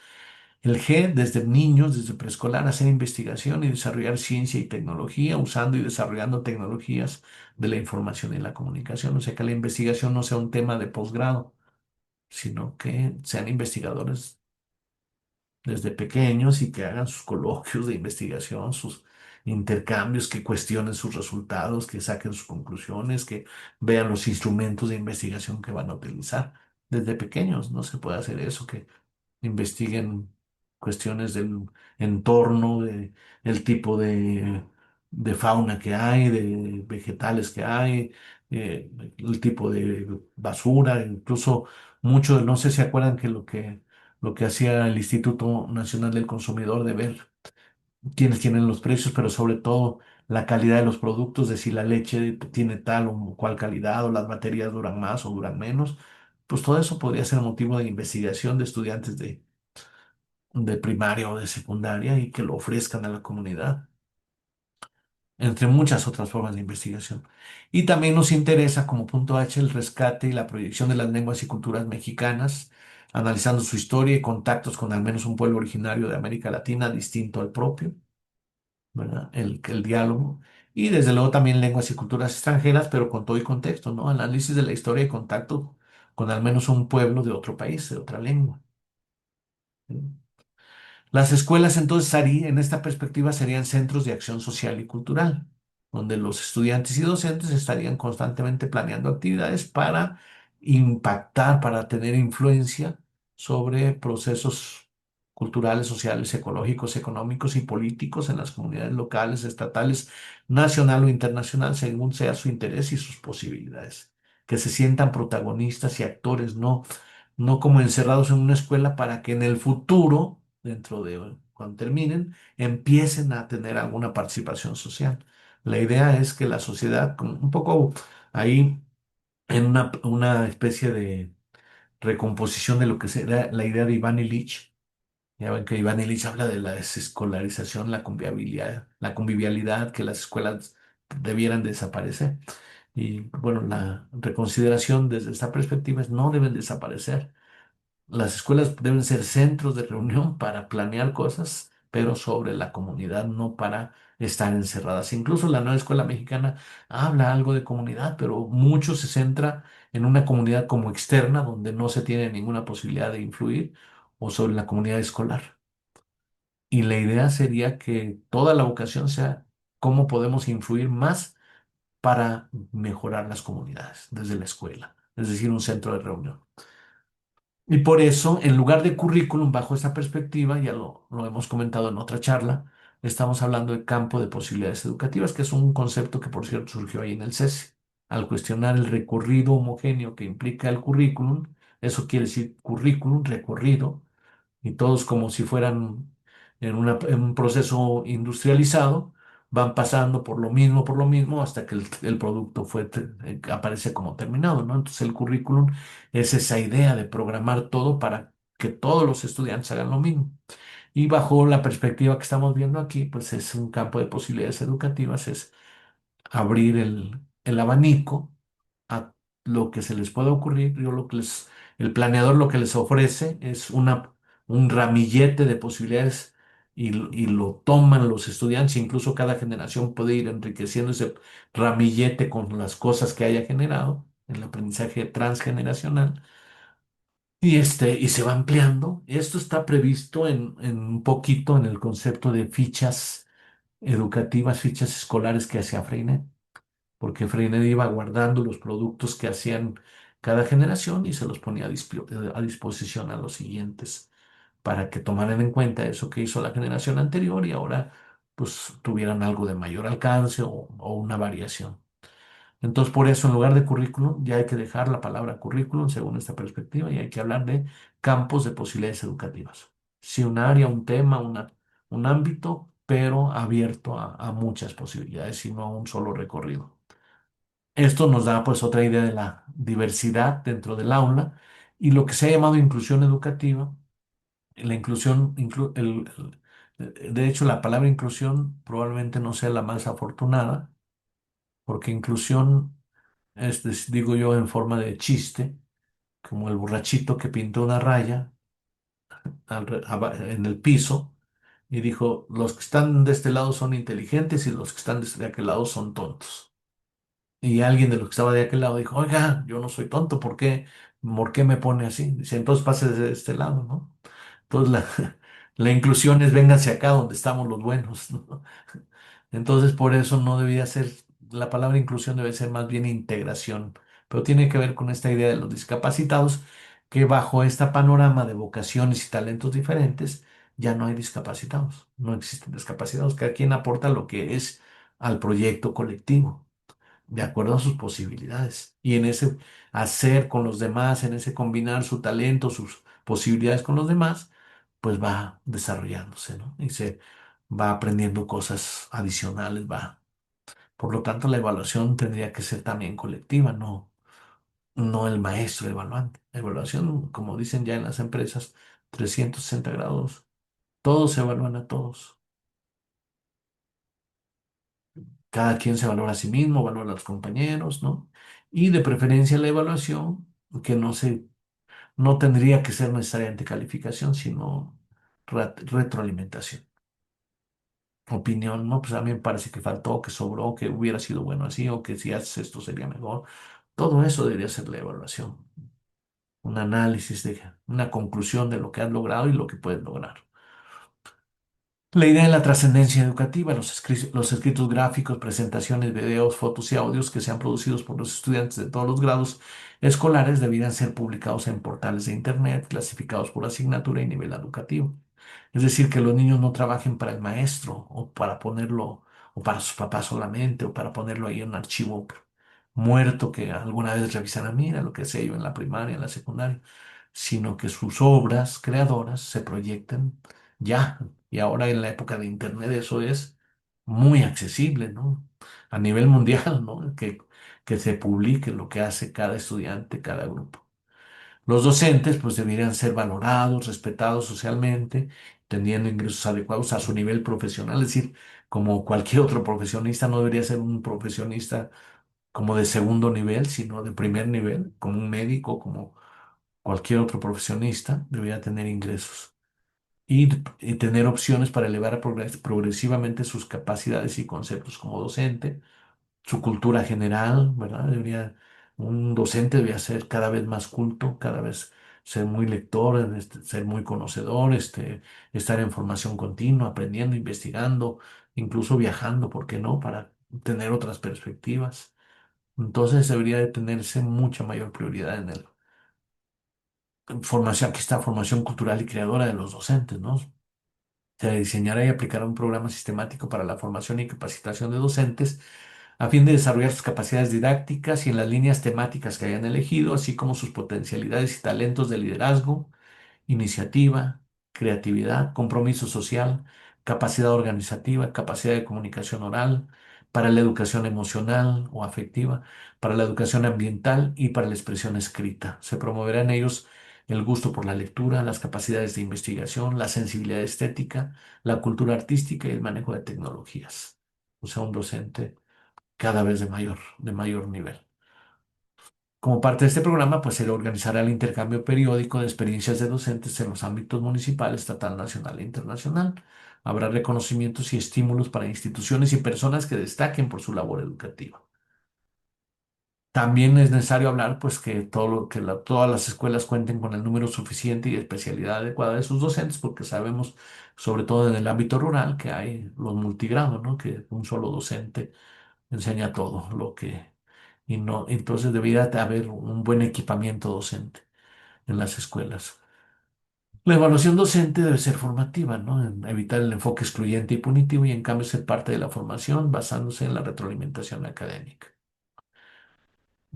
El G, desde niños, desde preescolar, hacer investigación y desarrollar ciencia y tecnología, usando y desarrollando tecnologías de la información y la comunicación. O sea, que la investigación no sea un tema de posgrado, sino que sean investigadores desde pequeños y que hagan sus coloquios de investigación, sus intercambios, que cuestionen sus resultados, que saquen sus conclusiones, que vean los instrumentos de investigación que van a utilizar. Desde pequeños no se puede hacer eso, que investiguen cuestiones del entorno, el tipo de fauna que hay, de vegetales que hay, el tipo de basura, incluso mucho, no sé si acuerdan que lo que hacía el Instituto Nacional del Consumidor de ver quiénes tienen los precios, pero sobre todo la calidad de los productos, de si la leche tiene tal o cual calidad, o las baterías duran más o duran menos, pues todo eso podría ser motivo de investigación de estudiantes de primaria o de secundaria y que lo ofrezcan a la comunidad, entre muchas otras formas de investigación. Y también nos interesa como punto H el rescate y la proyección de las lenguas y culturas mexicanas, analizando su historia y contactos con al menos un pueblo originario de América Latina distinto al propio, ¿verdad? El diálogo. Y desde luego también lenguas y culturas extranjeras, pero con todo y contexto, ¿no? Análisis de la historia y contacto con al menos un pueblo de otro país, de otra lengua. Las escuelas entonces en esta perspectiva serían centros de acción social y cultural, donde los estudiantes y docentes estarían constantemente planeando actividades para impactar, para tener influencia sobre procesos culturales, sociales, ecológicos, económicos y políticos en las comunidades locales, estatales, nacional o internacional, según sea su interés y sus posibilidades. Que se sientan protagonistas y actores, no como encerrados en una escuela para que en el futuro, dentro de cuando terminen, empiecen a tener alguna participación social. La idea es que la sociedad, como un poco ahí en una especie de recomposición de lo que será la idea de Iván Ilich. Ya ven que Iván Ilich habla de la desescolarización, la convivialidad, que las escuelas debieran desaparecer. Y bueno, la reconsideración desde esta perspectiva es no deben desaparecer. Las escuelas deben ser centros de reunión para planear cosas, pero sobre la comunidad, no para estar encerradas. Incluso la nueva escuela mexicana habla algo de comunidad, pero mucho se centra en una comunidad como externa, donde no se tiene ninguna posibilidad de influir, o sobre la comunidad escolar. Y la idea sería que toda la vocación sea cómo podemos influir más para mejorar las comunidades desde la escuela, es decir, un centro de reunión. Y por eso, en lugar de currículum, bajo esta perspectiva, ya lo hemos comentado en otra charla, estamos hablando de campo de posibilidades educativas, que es un concepto que, por cierto, surgió ahí en el CESE. Al cuestionar el recorrido homogéneo que implica el currículum, eso quiere decir currículum, recorrido, y todos como si fueran en un proceso industrializado, van pasando por lo mismo, hasta que el producto aparece como terminado, ¿no? Entonces el currículum es esa idea de programar todo para que todos los estudiantes hagan lo mismo. Y bajo la perspectiva que estamos viendo aquí, pues es un campo de posibilidades educativas, es abrir el abanico a lo que se les pueda ocurrir. El planeador lo que les ofrece es un ramillete de posibilidades y lo toman los estudiantes. Incluso cada generación puede ir enriqueciendo ese ramillete con las cosas que haya generado, el aprendizaje transgeneracional. Y se va ampliando. Esto está previsto en un poquito en el concepto de fichas educativas, fichas escolares que hacía Freinet, porque Freinet iba guardando los productos que hacían cada generación y se los ponía a disposición a los siguientes para que tomaran en cuenta eso que hizo la generación anterior y ahora pues tuvieran algo de mayor alcance o una variación. Entonces, por eso, en lugar de currículum, ya hay que dejar la palabra currículum según esta perspectiva y hay que hablar de campos de posibilidades educativas. Sí, un área, un tema, un ámbito, pero abierto a muchas posibilidades y no a un solo recorrido. Esto nos da pues otra idea de la diversidad dentro del aula y lo que se ha llamado inclusión educativa. La inclusión, de hecho, la palabra inclusión probablemente no sea la más afortunada, porque inclusión digo yo, en forma de chiste, como el borrachito que pintó una raya en el piso y dijo, los que están de este lado son inteligentes y los que están de aquel lado son tontos. Y alguien de los que estaba de aquel lado dijo, oiga, yo no soy tonto, ¿por qué me pone así? Dice, entonces pase de este lado, ¿no? Entonces la inclusión es vénganse acá donde estamos los buenos, ¿no? Entonces por eso no debía ser, la palabra inclusión debe ser más bien integración, pero tiene que ver con esta idea de los discapacitados, que bajo este panorama de vocaciones y talentos diferentes, ya no hay discapacitados, no existen discapacitados, cada quien aporta lo que es al proyecto colectivo de acuerdo a sus posibilidades. Y en ese hacer con los demás, en ese combinar su talento, sus posibilidades con los demás, pues va desarrollándose, ¿no? Y se va aprendiendo cosas adicionales, va. Por lo tanto, la evaluación tendría que ser también colectiva, no el maestro evaluante. La evaluación, como dicen ya en las empresas, 360 grados, todos se evalúan a todos. Cada quien se valora a sí mismo, valora a los compañeros, ¿no? Y de preferencia la evaluación, que no tendría que ser necesariamente calificación, sino retroalimentación. Opinión, ¿no? Pues a mí me parece que faltó, que sobró, que hubiera sido bueno así, o que si haces esto sería mejor. Todo eso debería ser la evaluación. un análisis de una conclusión de lo que has logrado y lo que puedes lograr. La idea de la trascendencia educativa, los escritos gráficos, presentaciones, videos, fotos y audios que sean producidos por los estudiantes de todos los grados escolares deberían ser publicados en portales de Internet, clasificados por asignatura y nivel educativo. Es decir, que los niños no trabajen para el maestro o para ponerlo, o para sus papás solamente, o para ponerlo ahí en un archivo muerto que alguna vez revisarán, mira lo que sé yo en la primaria, en la secundaria, sino que sus obras creadoras se proyecten ya. Y ahora en la época de Internet eso es muy accesible, ¿no? A nivel mundial, ¿no? Que se publique lo que hace cada estudiante, cada grupo. Los docentes, pues, deberían ser valorados, respetados socialmente, teniendo ingresos adecuados a su nivel profesional. Es decir, como cualquier otro profesionista, no debería ser un profesionista como de segundo nivel, sino de primer nivel, como un médico, como cualquier otro profesionista, debería tener ingresos y tener opciones para elevar progresivamente sus capacidades y conceptos como docente, su cultura general, ¿verdad? Un docente debería ser cada vez más culto, cada vez ser muy lector, ser muy conocedor, estar en formación continua, aprendiendo, investigando, incluso viajando, ¿por qué no? Para tener otras perspectivas. Entonces debería de tenerse mucha mayor prioridad en el formación, aquí está formación cultural y creadora de los docentes, ¿no? Se diseñará y aplicará un programa sistemático para la formación y capacitación de docentes a fin de desarrollar sus capacidades didácticas y en las líneas temáticas que hayan elegido, así como sus potencialidades y talentos de liderazgo, iniciativa, creatividad, compromiso social, capacidad organizativa, capacidad de comunicación oral, para la educación emocional o afectiva, para la educación ambiental y para la expresión escrita. Se promoverá en ellos el gusto por la lectura, las capacidades de investigación, la sensibilidad estética, la cultura artística y el manejo de tecnologías. O sea, un docente cada vez de mayor nivel. Como parte de este programa, pues se organizará el intercambio periódico de experiencias de docentes en los ámbitos municipal, estatal, nacional e internacional. Habrá reconocimientos y estímulos para instituciones y personas que destaquen por su labor educativa. También es necesario hablar, pues, que, todas las escuelas cuenten con el número suficiente y especialidad adecuada de sus docentes, porque sabemos, sobre todo en el ámbito rural, que hay los multigrados, ¿no? Que un solo docente enseña todo lo que y no, entonces debería de haber un buen equipamiento docente en las escuelas. La evaluación docente debe ser formativa, ¿no? En evitar el enfoque excluyente y punitivo y en cambio ser parte de la formación basándose en la retroalimentación académica.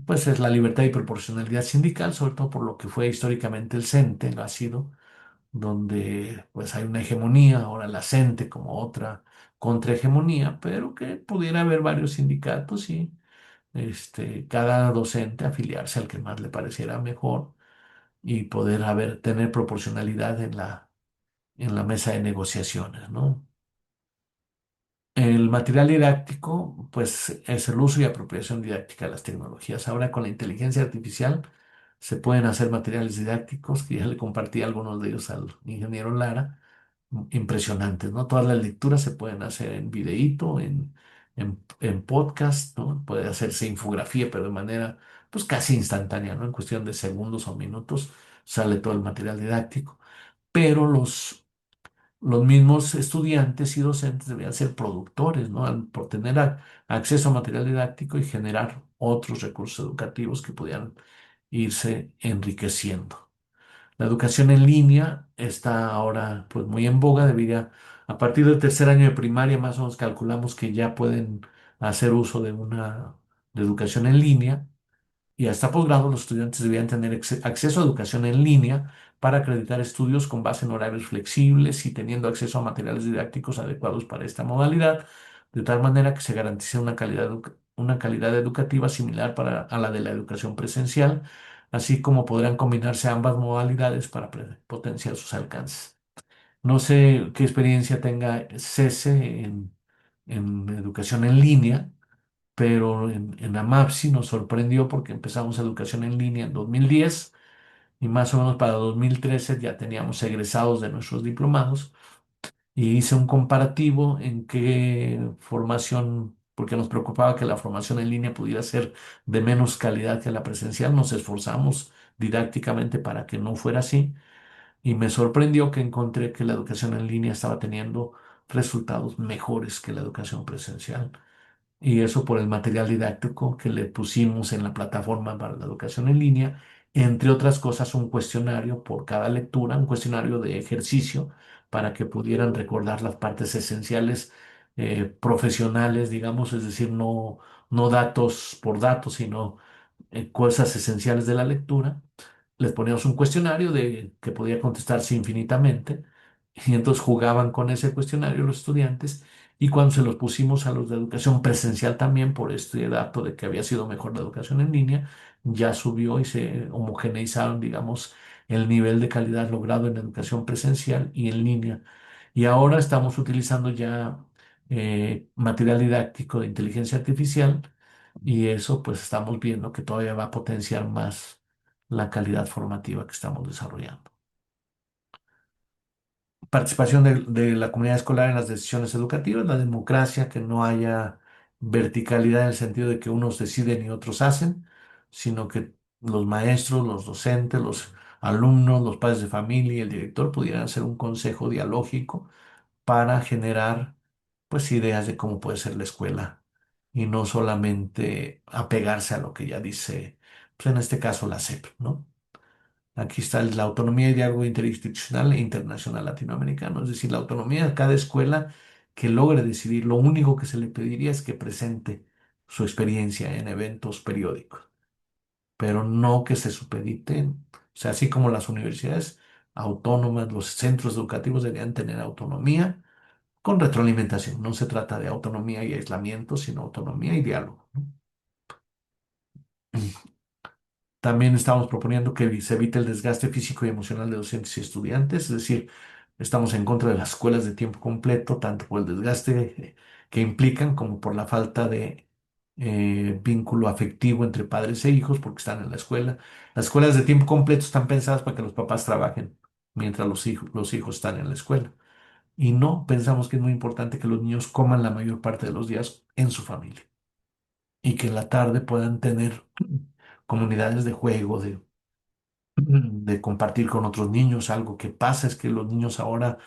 Pues es la libertad y proporcionalidad sindical, sobre todo por lo que fue históricamente el CENTE, lo ha sido, donde pues hay una hegemonía, ahora la CENTE como otra contrahegemonía, pero que pudiera haber varios sindicatos y cada docente afiliarse al que más le pareciera mejor y poder tener proporcionalidad en la mesa de negociaciones, ¿no? El material didáctico, pues, es el uso y apropiación didáctica de las tecnologías. Ahora con la inteligencia artificial se pueden hacer materiales didácticos, que ya le compartí algunos de ellos al ingeniero Lara, impresionantes, ¿no? Todas las lecturas se pueden hacer en videíto, en podcast, ¿no? Puede hacerse infografía, pero de manera, pues, casi instantánea, ¿no? En cuestión de segundos o minutos sale todo el material didáctico. Pero los mismos estudiantes y docentes deberían ser productores, ¿no? Por tener acceso a material didáctico y generar otros recursos educativos que pudieran irse enriqueciendo. La educación en línea está ahora pues muy en boga, a partir del tercer año de primaria más o menos calculamos que ya pueden hacer uso de educación en línea y hasta posgrado los estudiantes debían tener acceso a educación en línea para acreditar estudios con base en horarios flexibles y teniendo acceso a materiales didácticos adecuados para esta modalidad, de tal manera que se garantice una calidad educativa similar a la de la educación presencial, así como podrán combinarse ambas modalidades para potenciar sus alcances. No sé qué experiencia tenga CESE en educación en línea, pero en AMAPSI nos sorprendió porque empezamos educación en línea en 2010 y más o menos para 2013 ya teníamos egresados de nuestros diplomados y hice un comparativo en qué formación, porque nos preocupaba que la formación en línea pudiera ser de menos calidad que la presencial, nos esforzamos didácticamente para que no fuera así. Y me sorprendió que encontré que la educación en línea estaba teniendo resultados mejores que la educación presencial. Y eso por el material didáctico que le pusimos en la plataforma para la educación en línea, entre otras cosas, un cuestionario por cada lectura, un cuestionario de ejercicio para que pudieran recordar las partes esenciales profesionales, digamos, es decir, no datos por datos, sino cosas esenciales de la lectura. Les poníamos un cuestionario que podía contestarse infinitamente y entonces jugaban con ese cuestionario los estudiantes, y cuando se los pusimos a los de educación presencial también por este dato de que había sido mejor la educación en línea, ya subió y se homogeneizaron, digamos, el nivel de calidad logrado en educación presencial y en línea. Y ahora estamos utilizando ya material didáctico de inteligencia artificial, y eso pues estamos viendo que todavía va a potenciar más la calidad formativa que estamos desarrollando. Participación de la comunidad escolar en las decisiones educativas, la democracia, que no haya verticalidad en el sentido de que unos deciden y otros hacen, sino que los maestros, los docentes, los alumnos, los padres de familia y el director pudieran hacer un consejo dialógico para generar pues ideas de cómo puede ser la escuela y no solamente apegarse a lo que ya dice, pues en este caso la SEP, ¿no? Aquí está la autonomía y diálogo interinstitucional e internacional latinoamericano, es decir, la autonomía de cada escuela que logre decidir. Lo único que se le pediría es que presente su experiencia en eventos periódicos, pero no que se supediten. O sea, así como las universidades autónomas, los centros educativos deberían tener autonomía con retroalimentación. No se trata de autonomía y aislamiento, sino autonomía y diálogo, ¿no? También estamos proponiendo que se evite el desgaste físico y emocional de docentes y estudiantes, es decir, estamos en contra de las escuelas de tiempo completo, tanto por el desgaste que implican como por la falta de vínculo afectivo entre padres e hijos porque están en la escuela. Las escuelas de tiempo completo están pensadas para que los papás trabajen mientras los hijos están en la escuela. Y no pensamos que es muy importante que los niños coman la mayor parte de los días en su familia y que en la tarde puedan tener comunidades de juego, de compartir con otros niños. Algo que pasa es que los niños ahora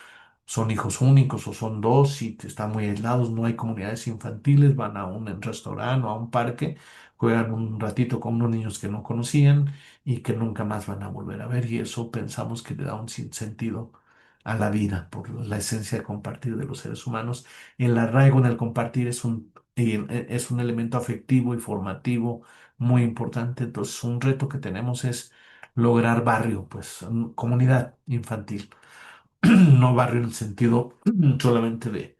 son hijos únicos o son dos y están muy aislados, no hay comunidades infantiles, van a un restaurante o a un parque, juegan un ratito con unos niños que no conocían y que nunca más van a volver a ver, y eso pensamos que le da un sinsentido a la vida por la esencia de compartir de los seres humanos. El arraigo en el compartir es un elemento afectivo y formativo muy importante. Entonces, un reto que tenemos es lograr barrio, pues comunidad infantil. No barrio en el sentido solamente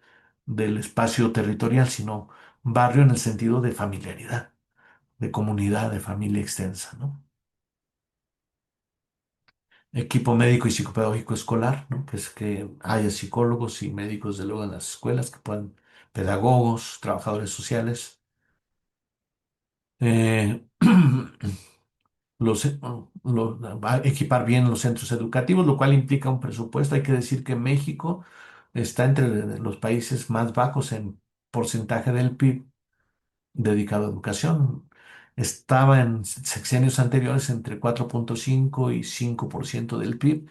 del espacio territorial, sino barrio en el sentido de familiaridad, de comunidad, de familia extensa, ¿no? Equipo médico y psicopedagógico escolar, ¿no? Que es que haya psicólogos y médicos de luego en las escuelas que puedan, pedagogos, trabajadores sociales. Eh, va a equipar bien los centros educativos, lo cual implica un presupuesto. Hay que decir que México está entre los países más bajos en porcentaje del PIB dedicado a educación. Estaba en sexenios anteriores entre 4,5 y 5% del PIB,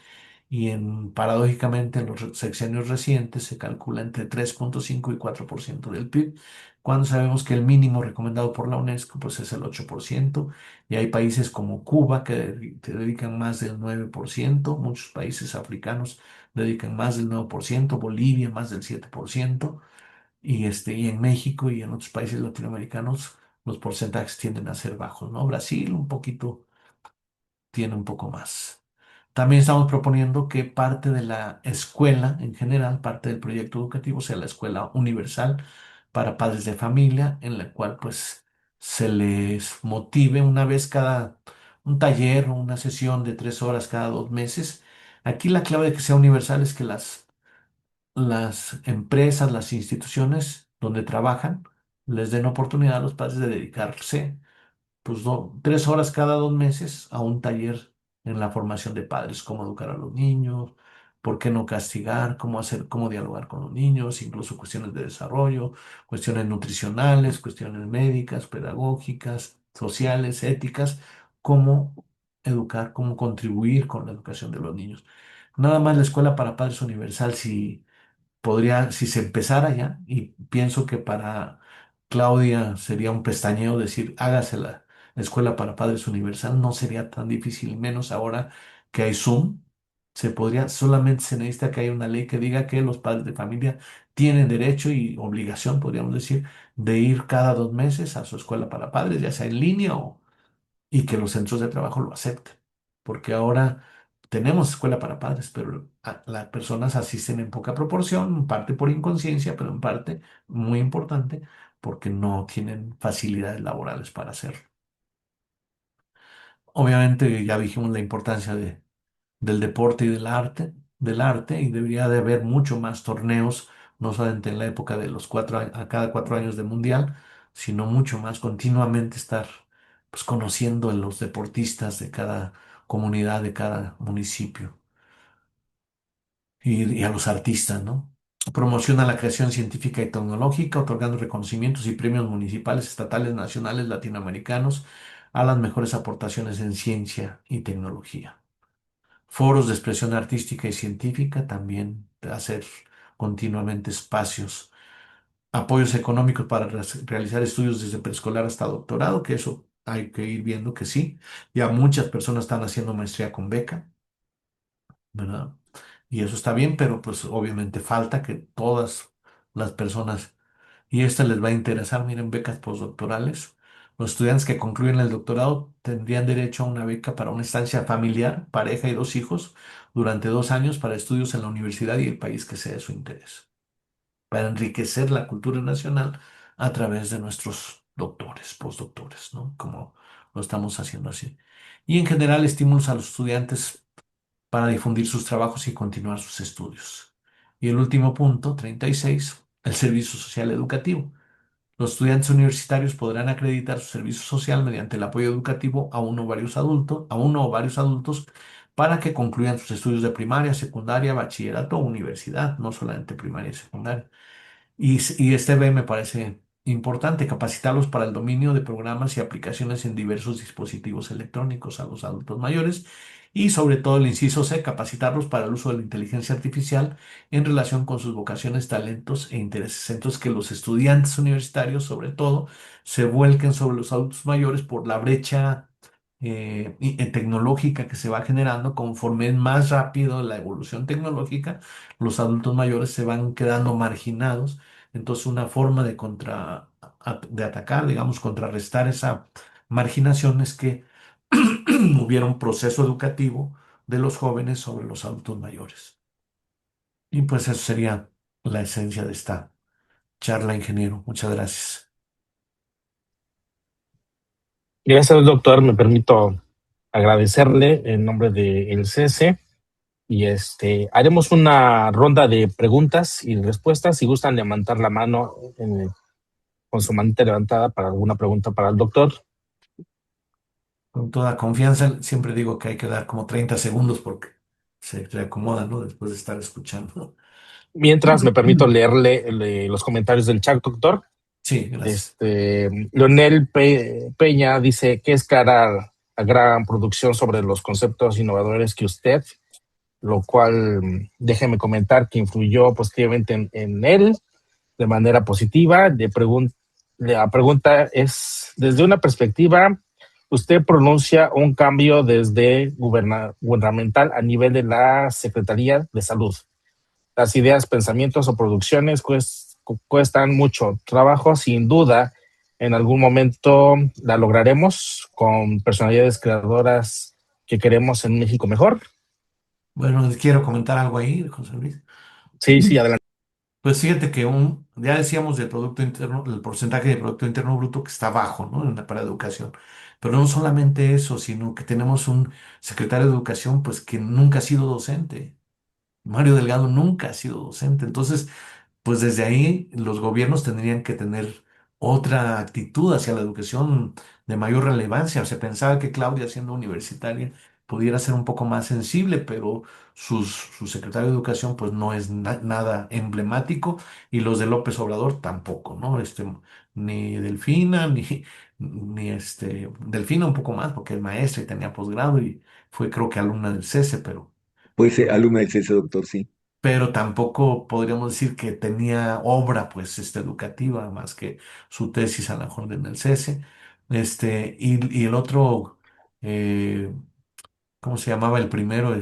y paradójicamente en los sexenios recientes se calcula entre 3,5 y 4% del PIB, cuando sabemos que el mínimo recomendado por la UNESCO pues es el 8%, y hay países como Cuba que dedican más del 9%, muchos países africanos dedican más del 9%, Bolivia más del 7%, y en México y en otros países latinoamericanos los porcentajes tienden a ser bajos, ¿no? Brasil un poquito tiene un poco más. También estamos proponiendo que parte de la escuela en general, parte del proyecto educativo, sea la escuela universal para padres de familia, en la cual pues se les motive una vez un taller o una sesión de 3 horas cada 2 meses. Aquí la clave de que sea universal es que las empresas, las instituciones donde trabajan, les den oportunidad a los padres de dedicarse pues 3 horas cada 2 meses a un taller en la formación de padres, cómo educar a los niños, por qué no castigar, cómo hacer, cómo dialogar con los niños, incluso cuestiones de desarrollo, cuestiones nutricionales, cuestiones médicas, pedagógicas, sociales, éticas, cómo educar, cómo contribuir con la educación de los niños. Nada más la escuela para padres universal, si podría, si se empezara ya, y pienso que para Claudia sería un pestañeo decir, hágase la escuela para padres universal, no sería tan difícil, menos ahora que hay Zoom. Se podría, solamente se necesita que haya una ley que diga que los padres de familia tienen derecho y obligación, podríamos decir, de ir cada 2 meses a su escuela para padres, ya sea en línea y que los centros de trabajo lo acepten. Porque ahora tenemos escuela para padres, pero las personas asisten en poca proporción, en parte por inconsciencia, pero en parte muy importante porque no tienen facilidades laborales para hacerlo. Obviamente ya dijimos la importancia del deporte y del arte, y debería de haber mucho más torneos, no solamente en la época de los a cada 4 años de mundial, sino mucho más continuamente estar pues, conociendo a los deportistas de cada comunidad, de cada municipio y a los artistas, ¿no? Promociona la creación científica y tecnológica, otorgando reconocimientos y premios municipales, estatales, nacionales, latinoamericanos a las mejores aportaciones en ciencia y tecnología. Foros de expresión artística y científica, también hacer continuamente espacios, apoyos económicos para realizar estudios desde preescolar hasta doctorado, que eso hay que ir viendo que sí. Ya muchas personas están haciendo maestría con beca, ¿verdad? Y eso está bien, pero pues obviamente falta que todas las personas, y esta les va a interesar, miren, becas postdoctorales. Los estudiantes que concluyen el doctorado tendrían derecho a una beca para una estancia familiar, pareja y 2 hijos durante 2 años para estudios en la universidad y el país que sea de su interés, para enriquecer la cultura nacional a través de nuestros doctores, postdoctores, ¿no? Como lo estamos haciendo así. Y en general, estímulos a los estudiantes para difundir sus trabajos y continuar sus estudios. Y el último punto, 36, el servicio social educativo. Los estudiantes universitarios podrán acreditar su servicio social mediante el apoyo educativo a uno o varios adultos para que concluyan sus estudios de primaria, secundaria, bachillerato o universidad, no solamente primaria y secundaria. Y este B me parece importante, capacitarlos para el dominio de programas y aplicaciones en diversos dispositivos electrónicos a los adultos mayores. Y sobre todo el inciso C, capacitarlos para el uso de la inteligencia artificial en relación con sus vocaciones, talentos e intereses. Entonces, que los estudiantes universitarios, sobre todo, se vuelquen sobre los adultos mayores por la brecha tecnológica que se va generando. Conforme es más rápido la evolución tecnológica, los adultos mayores se van quedando marginados. Entonces, una forma de atacar, digamos, contrarrestar esa marginación es que hubiera un proceso educativo de los jóvenes sobre los adultos mayores. Y pues eso sería la esencia de esta charla, ingeniero. Muchas gracias. Gracias, doctor. Me permito agradecerle en nombre del CESE y haremos una ronda de preguntas y respuestas. Si gustan levantar la mano con su manita levantada para alguna pregunta para el doctor. Con toda confianza, siempre digo que hay que dar como 30 segundos porque se reacomoda, ¿no? Después de estar escuchando. Mientras me permito leerle los comentarios del chat, doctor. Sí, gracias. Leonel Peña dice que es cara a gran producción sobre los conceptos innovadores que usted, lo cual déjeme comentar que influyó positivamente en él de manera positiva. La pregunta es, desde una perspectiva, usted pronuncia un cambio desde gubernamental a nivel de la Secretaría de Salud. Las ideas, pensamientos o producciones cuestan mucho trabajo, sin duda. En algún momento la lograremos con personalidades creadoras que queremos en México mejor. Bueno, quiero comentar algo ahí, José Luis. Sí, sí, adelante. Pues fíjate que ya decíamos del Producto Interno, el porcentaje de Producto Interno Bruto que está bajo, ¿no? Para educación. Pero no solamente eso, sino que tenemos un secretario de Educación, pues que nunca ha sido docente. Mario Delgado nunca ha sido docente. Entonces, pues desde ahí los gobiernos tendrían que tener otra actitud hacia la educación de mayor relevancia. Se pensaba que Claudia, siendo universitaria, pudiera ser un poco más sensible, pero su secretario de Educación pues no es nada emblemático y los de López Obrador tampoco, ¿no? Ni Delfina, Delfina un poco más porque es maestra y tenía posgrado y fue creo que alumna del CESE, Puede ser alumna del CESE, doctor, sí. pero tampoco podríamos decir que tenía obra pues educativa más que su tesis a lo mejor en el CESE. Y el otro, eh, ¿cómo se llamaba el primero?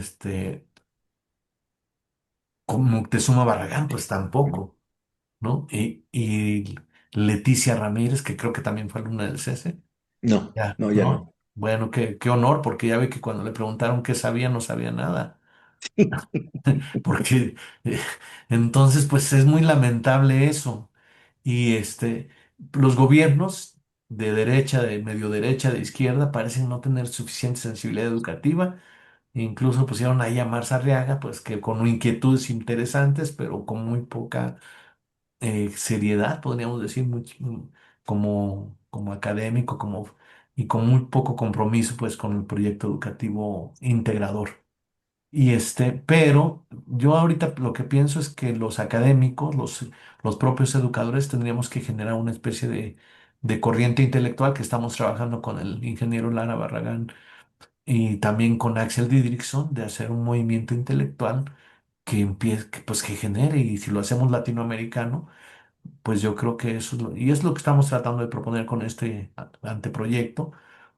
Como Moctezuma Barragán, pues tampoco, ¿no? Y Leticia Ramírez, que creo que también fue alumna del CESE, No, ya, no, ya no. ¿no? Bueno, qué honor, porque ya ve que cuando le preguntaron qué sabía, no sabía nada. Porque eh, entonces, pues es muy lamentable eso. Y los gobiernos de derecha, de medio derecha, de izquierda, parecen no tener suficiente sensibilidad educativa. E incluso pusieron ahí a Marza Arriaga, pues que con inquietudes interesantes, pero con muy poca seriedad, podríamos decir, como académico, y con muy poco compromiso, pues, con el proyecto educativo integrador. Pero yo ahorita lo que pienso es que los académicos, los propios educadores, tendríamos que generar una especie de corriente intelectual que estamos trabajando con el ingeniero Lara Barragán y también con Axel Didrikson, de hacer un movimiento intelectual que empiece, pues que genere, y si lo hacemos latinoamericano, pues yo creo que eso y es lo que estamos tratando de proponer con este anteproyecto,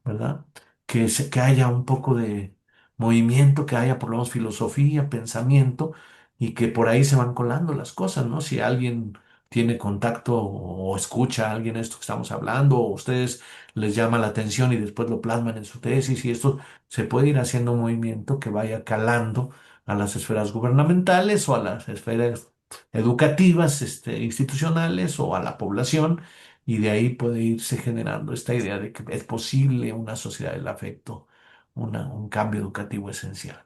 ¿verdad? Que haya un poco de movimiento, que haya por lo menos filosofía, pensamiento, y que por ahí se van colando las cosas, ¿no? Si alguien tiene contacto o escucha a alguien esto que estamos hablando, o a ustedes les llama la atención y después lo plasman en su tesis, y esto se puede ir haciendo un movimiento que vaya calando a las esferas gubernamentales o a las esferas educativas, institucionales o a la población, y de ahí puede irse generando esta idea de que es posible una sociedad del afecto, un cambio educativo esencial.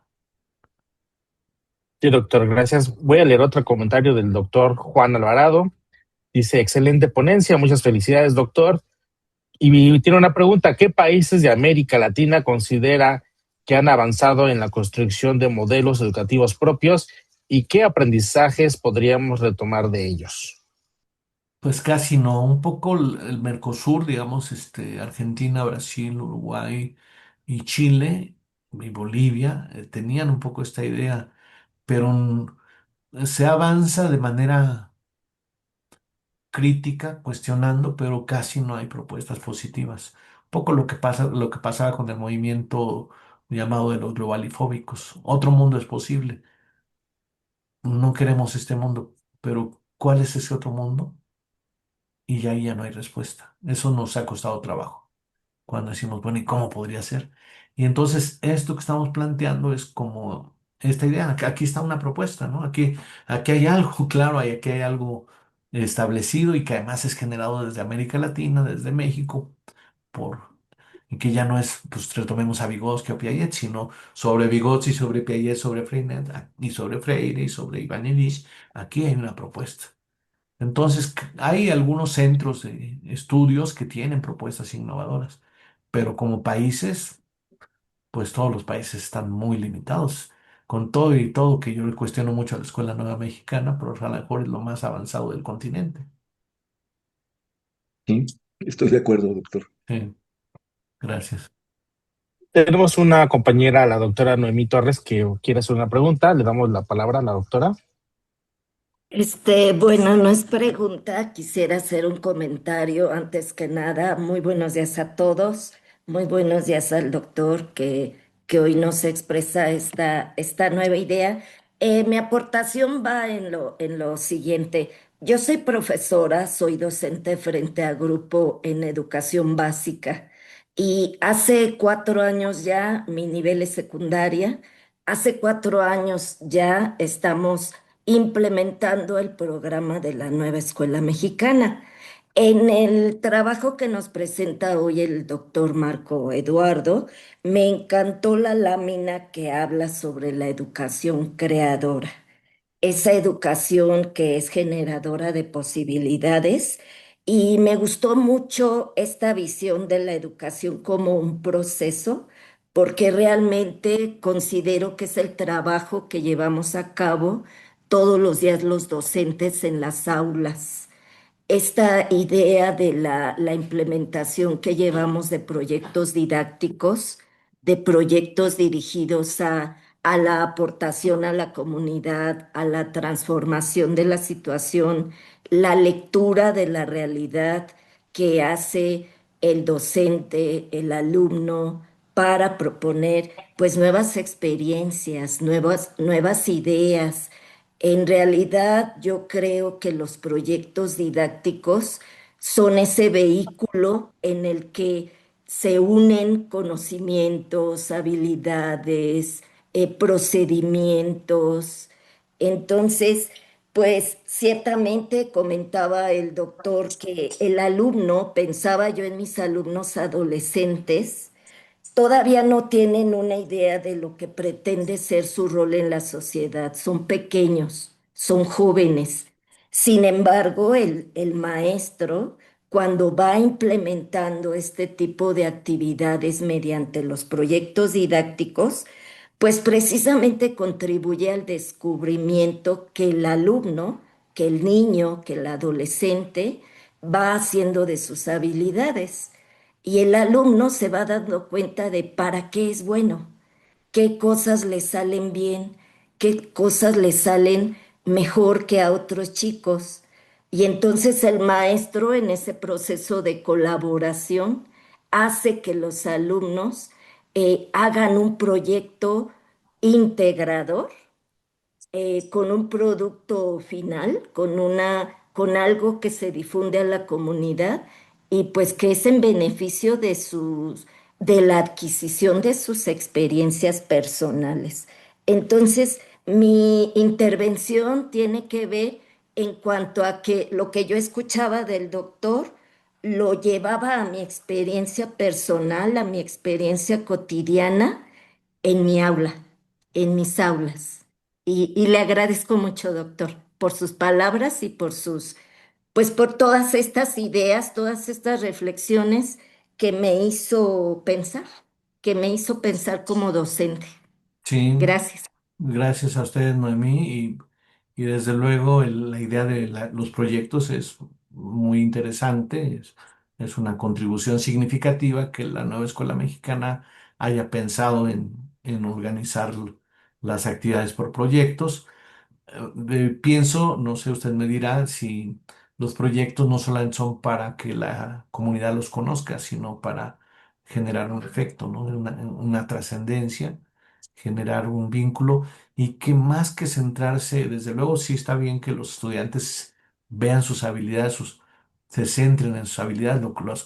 Sí, doctor, gracias. Voy a leer otro comentario del doctor Juan Alvarado. Dice, excelente ponencia, muchas felicidades, doctor. Y tiene una pregunta, ¿qué países de América Latina considera que han avanzado en la construcción de modelos educativos propios y qué aprendizajes podríamos retomar de ellos? Pues casi no, un poco el Mercosur, digamos, Argentina, Brasil, Uruguay y Chile y Bolivia tenían un poco esta idea, pero se avanza de manera crítica, cuestionando, pero casi no hay propuestas positivas. Un poco lo que pasaba con el movimiento llamado de los globalifóbicos. Otro mundo es posible. No queremos este mundo, pero ¿cuál es ese otro mundo? Y ahí ya no hay respuesta. Eso nos ha costado trabajo. Cuando decimos, bueno, ¿y cómo podría ser? Y entonces esto que estamos planteando es como esta idea, que aquí está una propuesta, ¿no? Aquí hay algo, claro, aquí hay algo establecido y que además es generado desde América Latina, desde México, y que ya no es, pues retomemos a Vygotsky o Piaget, sino sobre Vygotsky, sobre Piaget, sobre Freinet, y sobre Freire y sobre Iván Illich, aquí hay una propuesta. Entonces, hay algunos centros de estudios que tienen propuestas innovadoras, pero como países, pues todos los países están muy limitados. Con todo y todo, que yo le cuestiono mucho a la Escuela Nueva Mexicana, pero a lo mejor es lo más avanzado del continente. Sí, estoy de acuerdo, doctor. Sí, gracias. Tenemos una compañera, la doctora Noemí Torres, que quiere hacer una pregunta. Le damos la palabra a la doctora. Bueno, no es pregunta, quisiera hacer un comentario antes que nada. Muy buenos días a todos, muy buenos días al doctor que hoy nos expresa esta nueva idea. Mi aportación va en lo siguiente. Yo soy profesora, soy docente frente a grupo en educación básica y hace 4 años ya mi nivel es secundaria. Hace 4 años ya estamos implementando el programa de la nueva escuela mexicana. En el trabajo que nos presenta hoy el doctor Marco Eduardo, me encantó la lámina que habla sobre la educación creadora, esa educación que es generadora de posibilidades. Y me gustó mucho esta visión de la educación como un proceso porque realmente considero que es el trabajo que llevamos a cabo todos los días los docentes en las aulas. Esta idea de la implementación que llevamos de proyectos didácticos, de proyectos dirigidos a la aportación a la comunidad, a la transformación de la situación, la lectura de la realidad que hace el docente, el alumno, para proponer pues nuevas experiencias, nuevas ideas. En realidad, yo creo que los proyectos didácticos son ese vehículo en el que se unen conocimientos, habilidades, procedimientos. Entonces, pues ciertamente comentaba el doctor que el alumno, pensaba yo en mis alumnos adolescentes, todavía no tienen una idea de lo que pretende ser su rol en la sociedad. Son pequeños, son jóvenes. Sin embargo, el maestro, cuando va implementando este tipo de actividades mediante los proyectos didácticos, pues precisamente contribuye al descubrimiento que el alumno, que el niño, que el adolescente va haciendo de sus habilidades. Y el alumno se va dando cuenta de para qué es bueno, qué cosas le salen bien, qué cosas le salen mejor que a otros chicos. Y entonces el maestro en ese proceso de colaboración hace que los alumnos hagan un proyecto integrador con un producto final, con algo que se difunde a la comunidad y pues que es en beneficio de la adquisición de sus experiencias personales. Entonces, mi intervención tiene que ver en cuanto a que lo que yo escuchaba del doctor lo llevaba a mi experiencia personal, a mi experiencia cotidiana en mi aula, en mis aulas. Y le agradezco mucho, doctor, por sus palabras y pues por todas estas ideas, todas estas reflexiones que me hizo pensar, que me hizo pensar como docente. Sí, Gracias. gracias a ustedes, Noemí, y desde luego la idea de los proyectos es muy interesante, es una contribución significativa que la nueva escuela mexicana haya pensado en organizar las actividades por proyectos. Pienso, no sé, usted me dirá si los proyectos no solamente son para que la comunidad los conozca, sino para generar un efecto, ¿no? Una trascendencia, generar un vínculo y que más que centrarse, desde luego sí está bien que los estudiantes vean sus habilidades, se centren en sus habilidades,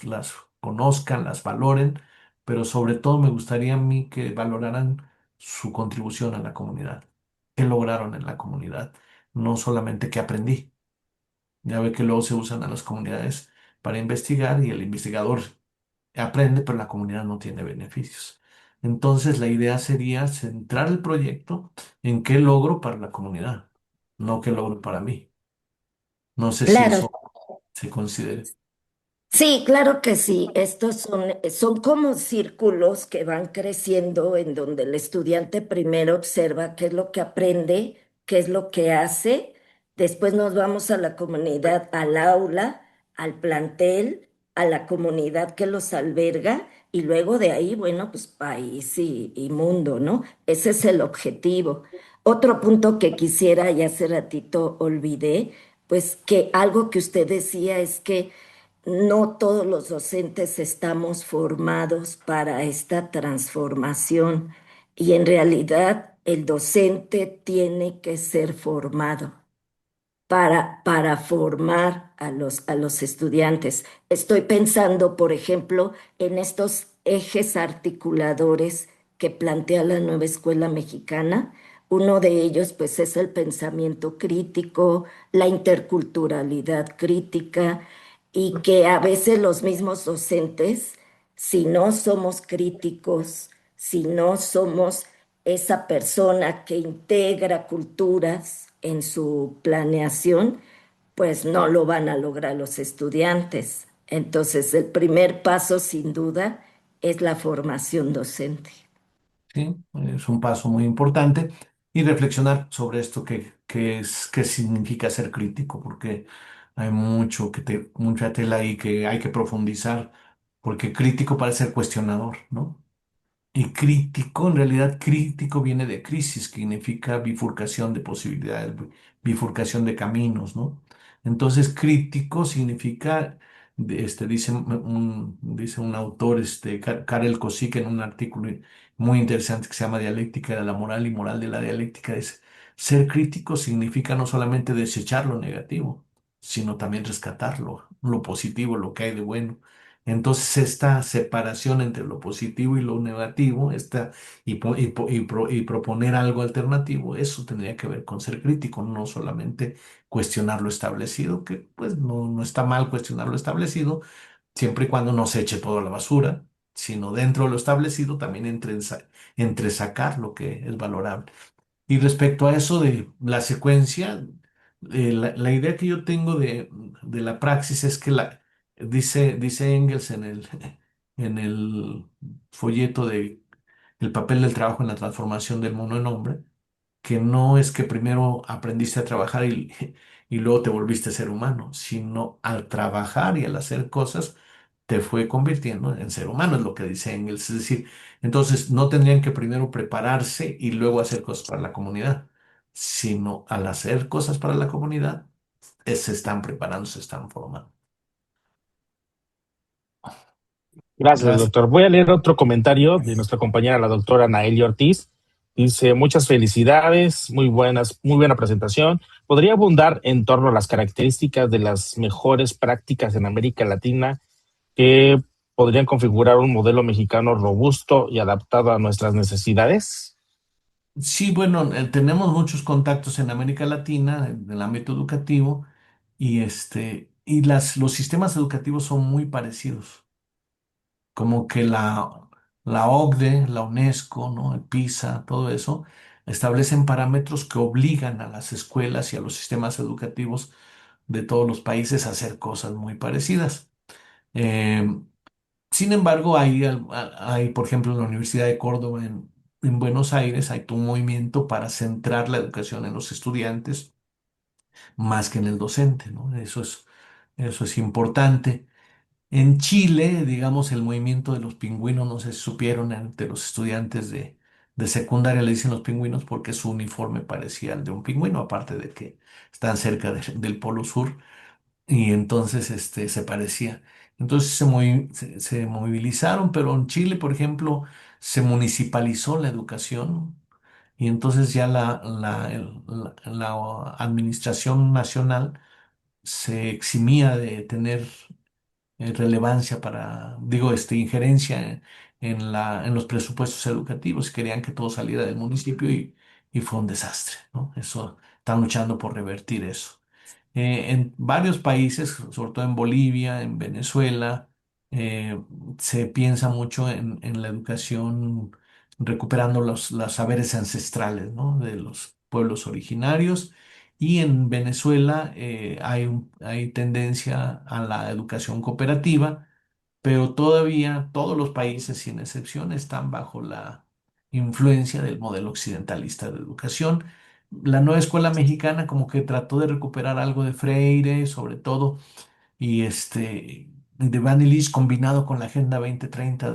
las conozcan, las valoren, pero sobre todo me gustaría a mí que valoraran su contribución a la comunidad, qué lograron en la comunidad, no solamente qué aprendí. Ya ve que luego se usan a las comunidades para investigar y el investigador aprende, pero la comunidad no tiene beneficios. Entonces, la idea sería centrar el proyecto en qué logro para la comunidad, no qué logro para mí. No sé si Claro, eso se considere. sí, claro que sí. Estos son como círculos que van creciendo en donde el estudiante primero observa qué es lo que aprende, qué es lo que hace. Después nos vamos a la comunidad, al aula, al plantel, a la comunidad que los alberga y luego de ahí, bueno, pues país y mundo, ¿no? Ese es el objetivo. Otro punto que quisiera, y hace ratito olvidé, pues que algo que usted decía es que no todos los docentes estamos formados para esta transformación y en realidad el docente tiene que ser formado para formar a los estudiantes. Estoy pensando, por ejemplo, en estos ejes articuladores que plantea la nueva escuela mexicana. Uno de ellos, pues, es el pensamiento crítico, la interculturalidad crítica, y que a veces los mismos docentes, si no somos críticos, si no somos esa persona que integra culturas en su planeación, pues no lo van a lograr los estudiantes. Entonces, el primer paso, sin duda, es la formación docente. ¿sí? Es un paso muy importante y reflexionar sobre esto qué significa ser crítico, porque hay mucha tela ahí que hay que profundizar, porque crítico parece ser cuestionador, ¿no? Y crítico, en realidad crítico viene de crisis, que significa bifurcación de posibilidades, bifurcación de caminos, ¿no? Entonces, crítico significa, dice un autor, Karel Kosik, en un artículo muy interesante que se llama Dialéctica de la moral y moral de la dialéctica, es ser crítico significa no solamente desechar lo negativo, sino también rescatarlo, lo positivo, lo que hay de bueno. Entonces, esta separación entre lo positivo y lo negativo, y proponer algo alternativo, eso tendría que ver con ser crítico, no solamente cuestionar lo establecido, que pues no está mal cuestionar lo establecido, siempre y cuando no se eche todo a la basura, sino dentro de lo establecido también entresacar lo que es valorable. Y respecto a eso de la secuencia, la idea que yo tengo de la praxis es que dice Engels en el folleto de El papel del trabajo en la transformación del mono en hombre, que no es que primero aprendiste a trabajar y luego te volviste ser humano, sino al trabajar y al hacer cosas te fue convirtiendo en ser humano, es lo que dice Engels. Es decir, entonces no tendrían que primero prepararse y luego hacer cosas para la comunidad, sino al hacer cosas para la comunidad, se están preparando, se están formando. Gracias, Gracias. doctor. Voy a leer otro comentario de nuestra compañera, la doctora Naeli Ortiz. Dice, muchas felicidades, muy buena presentación. ¿Podría abundar en torno a las características de las mejores prácticas en América Latina que podrían configurar un modelo mexicano robusto y adaptado a nuestras necesidades? Sí, bueno, tenemos muchos contactos en América Latina, en el ámbito educativo, y los sistemas educativos son muy parecidos. Como que la OCDE, la UNESCO, ¿no? El PISA, todo eso, establecen parámetros que obligan a las escuelas y a los sistemas educativos de todos los países a hacer cosas muy parecidas. Eh, Sin embargo, por ejemplo, en la Universidad de Córdoba, en Buenos Aires, hay todo un movimiento para centrar la educación en los estudiantes más que en el docente, ¿no? Eso es importante. En Chile, digamos, el movimiento de los pingüinos, no sé si supieron, entre los estudiantes de secundaria le dicen los pingüinos porque su uniforme parecía el de un pingüino, aparte de que están cerca del Polo Sur y entonces se parecía. Entonces se movilizaron, pero en Chile, por ejemplo, se municipalizó la educación y entonces ya la administración nacional se eximía de tener relevancia injerencia en los presupuestos educativos. Querían que todo saliera del municipio y fue un desastre, ¿no? Están luchando por revertir eso. En varios países, sobre todo en Bolivia, en Venezuela, eh, se piensa mucho en la educación recuperando los saberes ancestrales, ¿no? De los pueblos originarios. Y en Venezuela hay tendencia a la educación cooperativa, pero todavía todos los países, sin excepción, están bajo la influencia del modelo occidentalista de educación. La nueva escuela mexicana como que trató de recuperar algo de Freire, sobre todo, y de Van Illich combinado con la Agenda 2030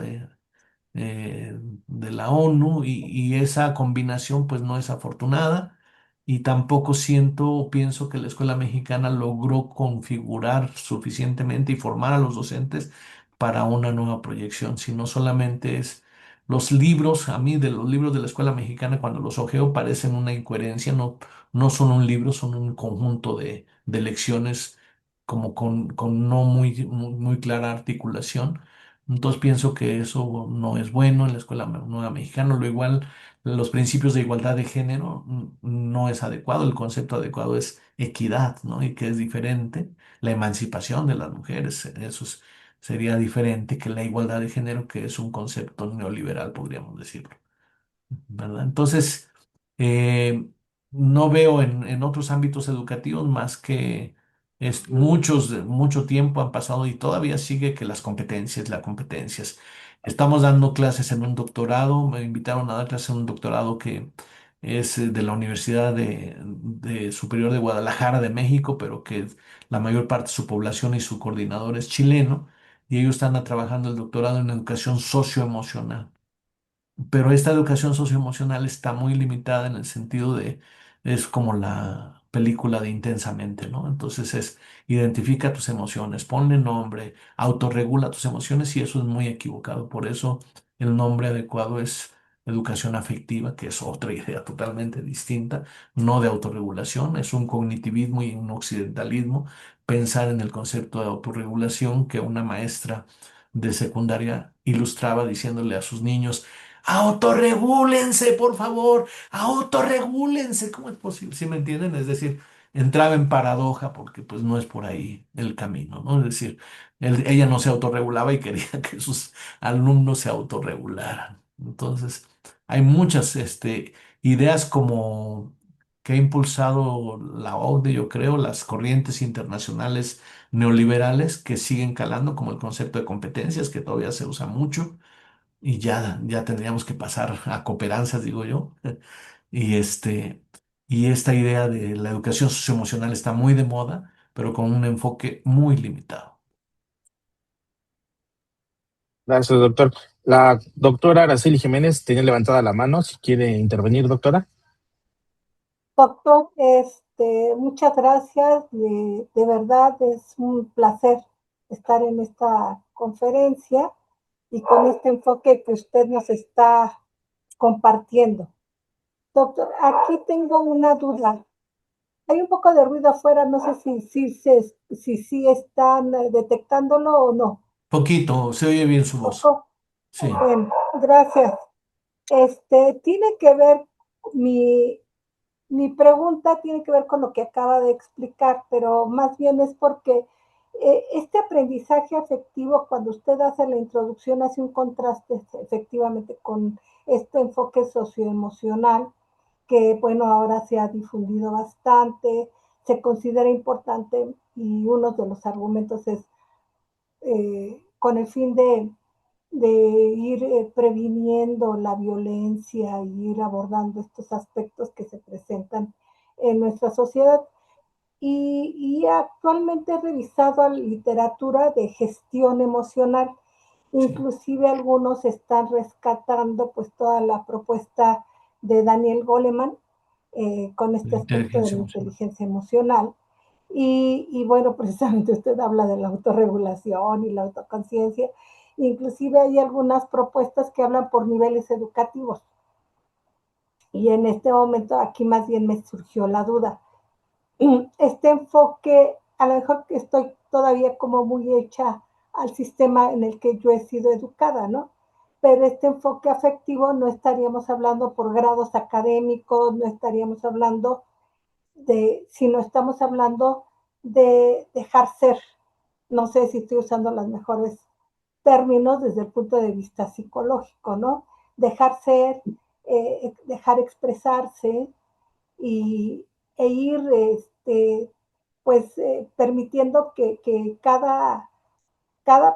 de la ONU, y esa combinación pues no es afortunada, y tampoco siento o pienso que la escuela mexicana logró configurar suficientemente y formar a los docentes para una nueva proyección, sino solamente es los libros. A mí de los libros de la escuela mexicana, cuando los ojeo, parecen una incoherencia. No son un libro, son un conjunto de lecciones como con no muy clara articulación. Entonces pienso que eso no es bueno en la escuela nueva mexicana. Lo igual, los principios de igualdad de género no es adecuado. El concepto adecuado es equidad, ¿no? Y que es diferente. La emancipación de las mujeres, sería diferente que la igualdad de género, que es un concepto neoliberal, podríamos decirlo, ¿verdad? Entonces, eh, no veo en otros ámbitos educativos más que mucho tiempo han pasado y todavía sigue que las competencias. Estamos dando clases en un doctorado, me invitaron a dar clases en un doctorado que es de la Universidad de Superior de Guadalajara de México, pero que la mayor parte de su población y su coordinador es chileno, y ellos están trabajando el doctorado en educación socioemocional. Pero esta educación socioemocional está muy limitada en el sentido de, es como la película de Intensamente, ¿no? Entonces es, identifica tus emociones, ponle nombre, autorregula tus emociones y eso es muy equivocado. Por eso el nombre adecuado es educación afectiva, que es otra idea totalmente distinta, no de autorregulación, es un cognitivismo y un occidentalismo pensar en el concepto de autorregulación que una maestra de secundaria ilustraba diciéndole a sus niños: autorregúlense, por favor, autorregúlense. ¿Cómo es posible? ¿Sí me entienden? Es decir, entraba en paradoja porque pues no es por ahí el camino, ¿no? Es decir, ella no se autorregulaba y quería que sus alumnos se autorregularan. Entonces, hay muchas ideas como que ha impulsado la OCDE, yo creo, las corrientes internacionales neoliberales que siguen calando, como el concepto de competencias, que todavía se usa mucho y ya tendríamos que pasar a cooperanzas, digo yo. Y y esta idea de la educación socioemocional está muy de moda, pero con un enfoque muy limitado. Gracias, doctor. La doctora Araceli Jiménez tenía levantada la mano. Si quiere intervenir, doctora. Doctor, muchas gracias. De verdad es un placer estar en esta conferencia y con este enfoque que usted nos está compartiendo. Doctor, aquí tengo una duda. Hay un poco de ruido afuera, no sé si están detectándolo o no. Poquito, se oye bien su voz. Poco. Sí. Bueno, gracias. Tiene que ver mi, Mi pregunta tiene que ver con lo que acaba de explicar, pero más bien es porque este aprendizaje afectivo, cuando usted hace la introducción, hace un contraste efectivamente con este enfoque socioemocional, que bueno, ahora se ha difundido bastante, se considera importante y uno de los argumentos es con el fin de ir previniendo la violencia y ir abordando estos aspectos que se presentan en nuestra sociedad. Y actualmente he revisado literatura de gestión emocional. Sí, Inclusive algunos están rescatando pues toda la propuesta de Daniel Goleman con la este aspecto de inteligencia la emocional. inteligencia emocional. Bueno, precisamente usted habla de la autorregulación y la autoconciencia. Inclusive hay algunas propuestas que hablan por niveles educativos. Y en este momento aquí más bien me surgió la duda. Este enfoque, a lo mejor que estoy todavía como muy hecha al sistema en el que yo he sido educada, ¿no? Pero este enfoque afectivo no estaríamos hablando por grados académicos, no estaríamos hablando sino estamos hablando de dejar ser. No sé si estoy usando los mejores términos desde el punto de vista psicológico, ¿no? Dejar ser, dejar expresarse y, ir, pues, permitiendo que cada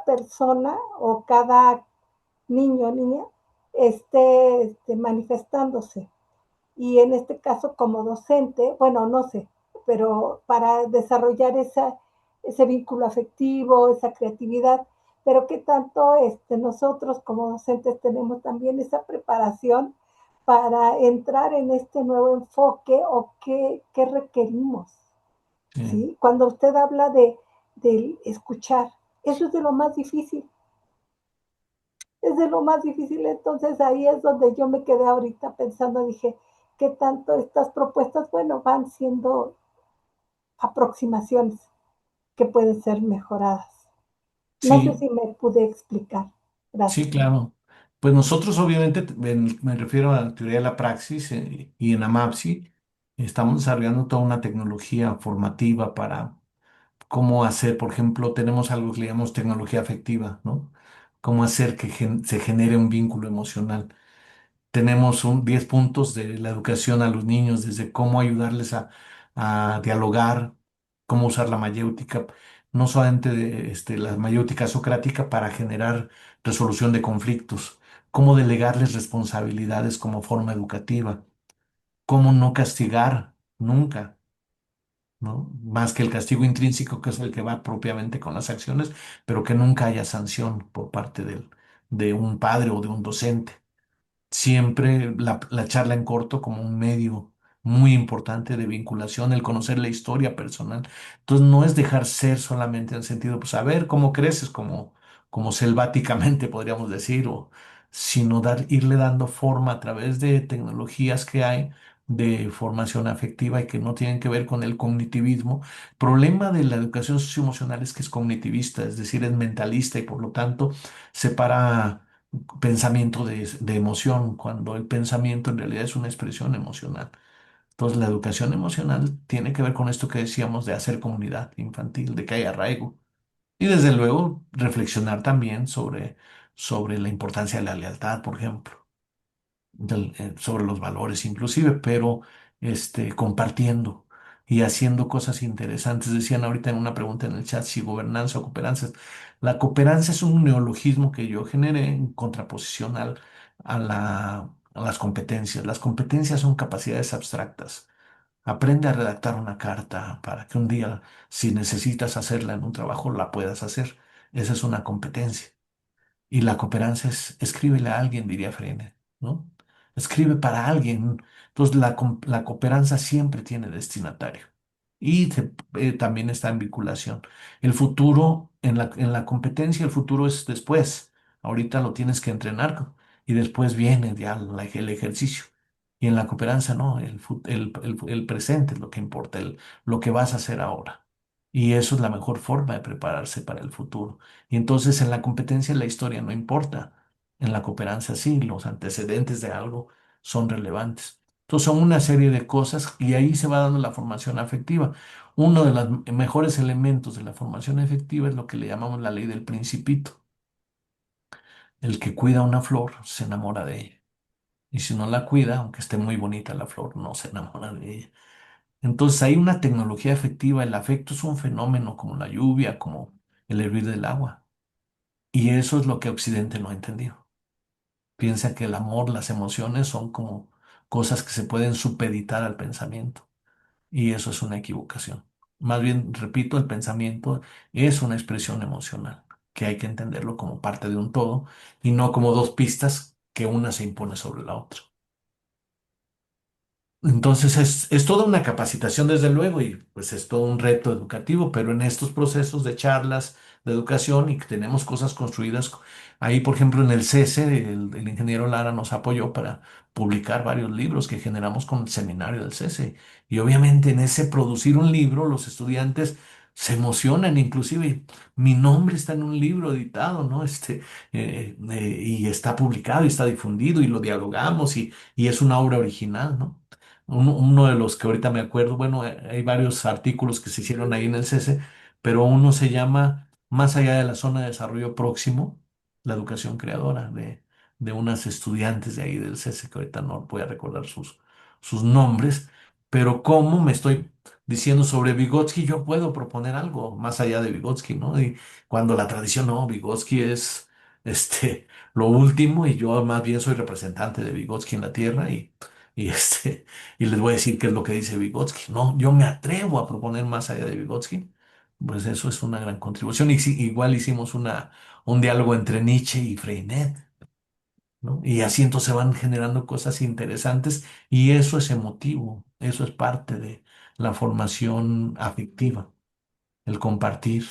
persona o cada niño o niña esté manifestándose y en este caso como docente, bueno, no sé, pero para desarrollar ese vínculo afectivo, esa creatividad, pero que tanto nosotros como docentes tenemos también esa preparación para entrar en este nuevo enfoque o qué requerimos, Sí, ¿sí? Cuando usted habla de escuchar, eso es de lo más difícil, es de lo más difícil. Entonces ahí es donde yo me quedé ahorita pensando, dije, ¿qué tanto estas propuestas, bueno, van siendo aproximaciones que pueden ser mejoradas? No sé sí, si me pude explicar. sí, Gracias. claro. Pues nosotros obviamente, me refiero a la teoría de la praxis y en AMAPSI, estamos desarrollando toda una tecnología formativa para cómo hacer, por ejemplo, tenemos algo que le llamamos tecnología afectiva, ¿no? Cómo hacer que se genere un vínculo emocional. Tenemos 10 puntos de la educación a los niños, desde cómo ayudarles a dialogar, cómo usar la mayéutica. no solamente de la mayéutica socrática para generar resolución de conflictos, cómo delegarles responsabilidades como forma educativa, cómo no castigar nunca, ¿no? Más que el castigo intrínseco, que es el que va propiamente con las acciones, pero que nunca haya sanción por parte de un padre o de un docente. Siempre la charla en corto como un medio muy importante de vinculación, el conocer la historia personal. Entonces no es dejar ser solamente en el sentido, pues a ver cómo creces, como selváticamente podríamos decir, sino irle dando forma a través de tecnologías que hay de formación afectiva y que no tienen que ver con el cognitivismo. El problema de la educación socioemocional es que es cognitivista, es decir, es mentalista y por lo tanto separa pensamiento de emoción, cuando el pensamiento en realidad es una expresión emocional. Entonces, la educación emocional tiene que ver con esto que decíamos de hacer comunidad infantil, de que haya arraigo. Y desde luego, reflexionar también sobre la importancia de la lealtad, por ejemplo sobre los valores inclusive, pero compartiendo y haciendo cosas interesantes. Decían ahorita en una pregunta en el chat si gobernanza o cooperanza. La cooperancia es un neologismo que yo generé en contraposición a las competencias. Las competencias son capacidades abstractas. Aprende a redactar una carta para que un día, si necesitas hacerla en un trabajo, la puedas hacer. Esa es una competencia. Y la cooperancia es escríbele a alguien, diría Freire, ¿no? Escribe para alguien. Entonces la cooperancia siempre tiene destinatario. Y también está en vinculación. El futuro, en la competencia, el futuro es después. Ahorita lo tienes que entrenar y después viene ya el ejercicio. Y en la cooperancia no, el presente es lo que importa, lo que vas a hacer ahora. Y eso es la mejor forma de prepararse para el futuro. Y entonces en la competencia la historia no importa. En la cooperancia sí, los antecedentes de algo son relevantes. Entonces son una serie de cosas y ahí se va dando la formación afectiva. Uno de los mejores elementos de la formación afectiva es lo que le llamamos la ley del principito. El que cuida una flor se enamora de ella. Y si no la cuida, aunque esté muy bonita la flor, no se enamora de ella. Entonces hay una tecnología afectiva. El afecto es un fenómeno como la lluvia, como el hervir del agua. Y eso es lo que Occidente no ha entendido. Piensa que el amor, las emociones son como cosas que se pueden supeditar al pensamiento. Y eso es una equivocación. Más bien, repito, el pensamiento es una expresión emocional, que hay que entenderlo como parte de un todo y no como dos pistas que una se impone sobre la otra. Entonces es toda una capacitación desde luego y pues es todo un reto educativo, pero en estos procesos de charlas de educación y que tenemos cosas construidas, ahí por ejemplo en el CESE, el ingeniero Lara nos apoyó para publicar varios libros que generamos con el seminario del CESE. Y obviamente en ese producir un libro los estudiantes se emocionan, inclusive mi nombre está en un libro editado, ¿no? Y está publicado y está difundido y lo dialogamos y es una obra original, ¿no? Uno de los que ahorita me acuerdo, bueno, hay varios artículos que se hicieron ahí en el CESE, pero uno se llama Más allá de la zona de desarrollo próximo, la educación creadora de unas estudiantes de ahí del CESE, que ahorita no voy a recordar sus nombres, pero cómo me estoy diciendo sobre Vygotsky, yo puedo proponer algo más allá de Vygotsky, ¿no? Y cuando la tradición, no, Vygotsky es lo último y yo más bien soy representante de Vygotsky en la Tierra y y les voy a decir qué es lo que dice Vygotsky. No, yo me atrevo a proponer más allá de Vygotsky. Pues eso es una gran contribución. Y igual hicimos un diálogo entre Nietzsche y Freinet, ¿no? Y así entonces se van generando cosas interesantes y eso es emotivo, eso es parte de la formación afectiva, el compartir.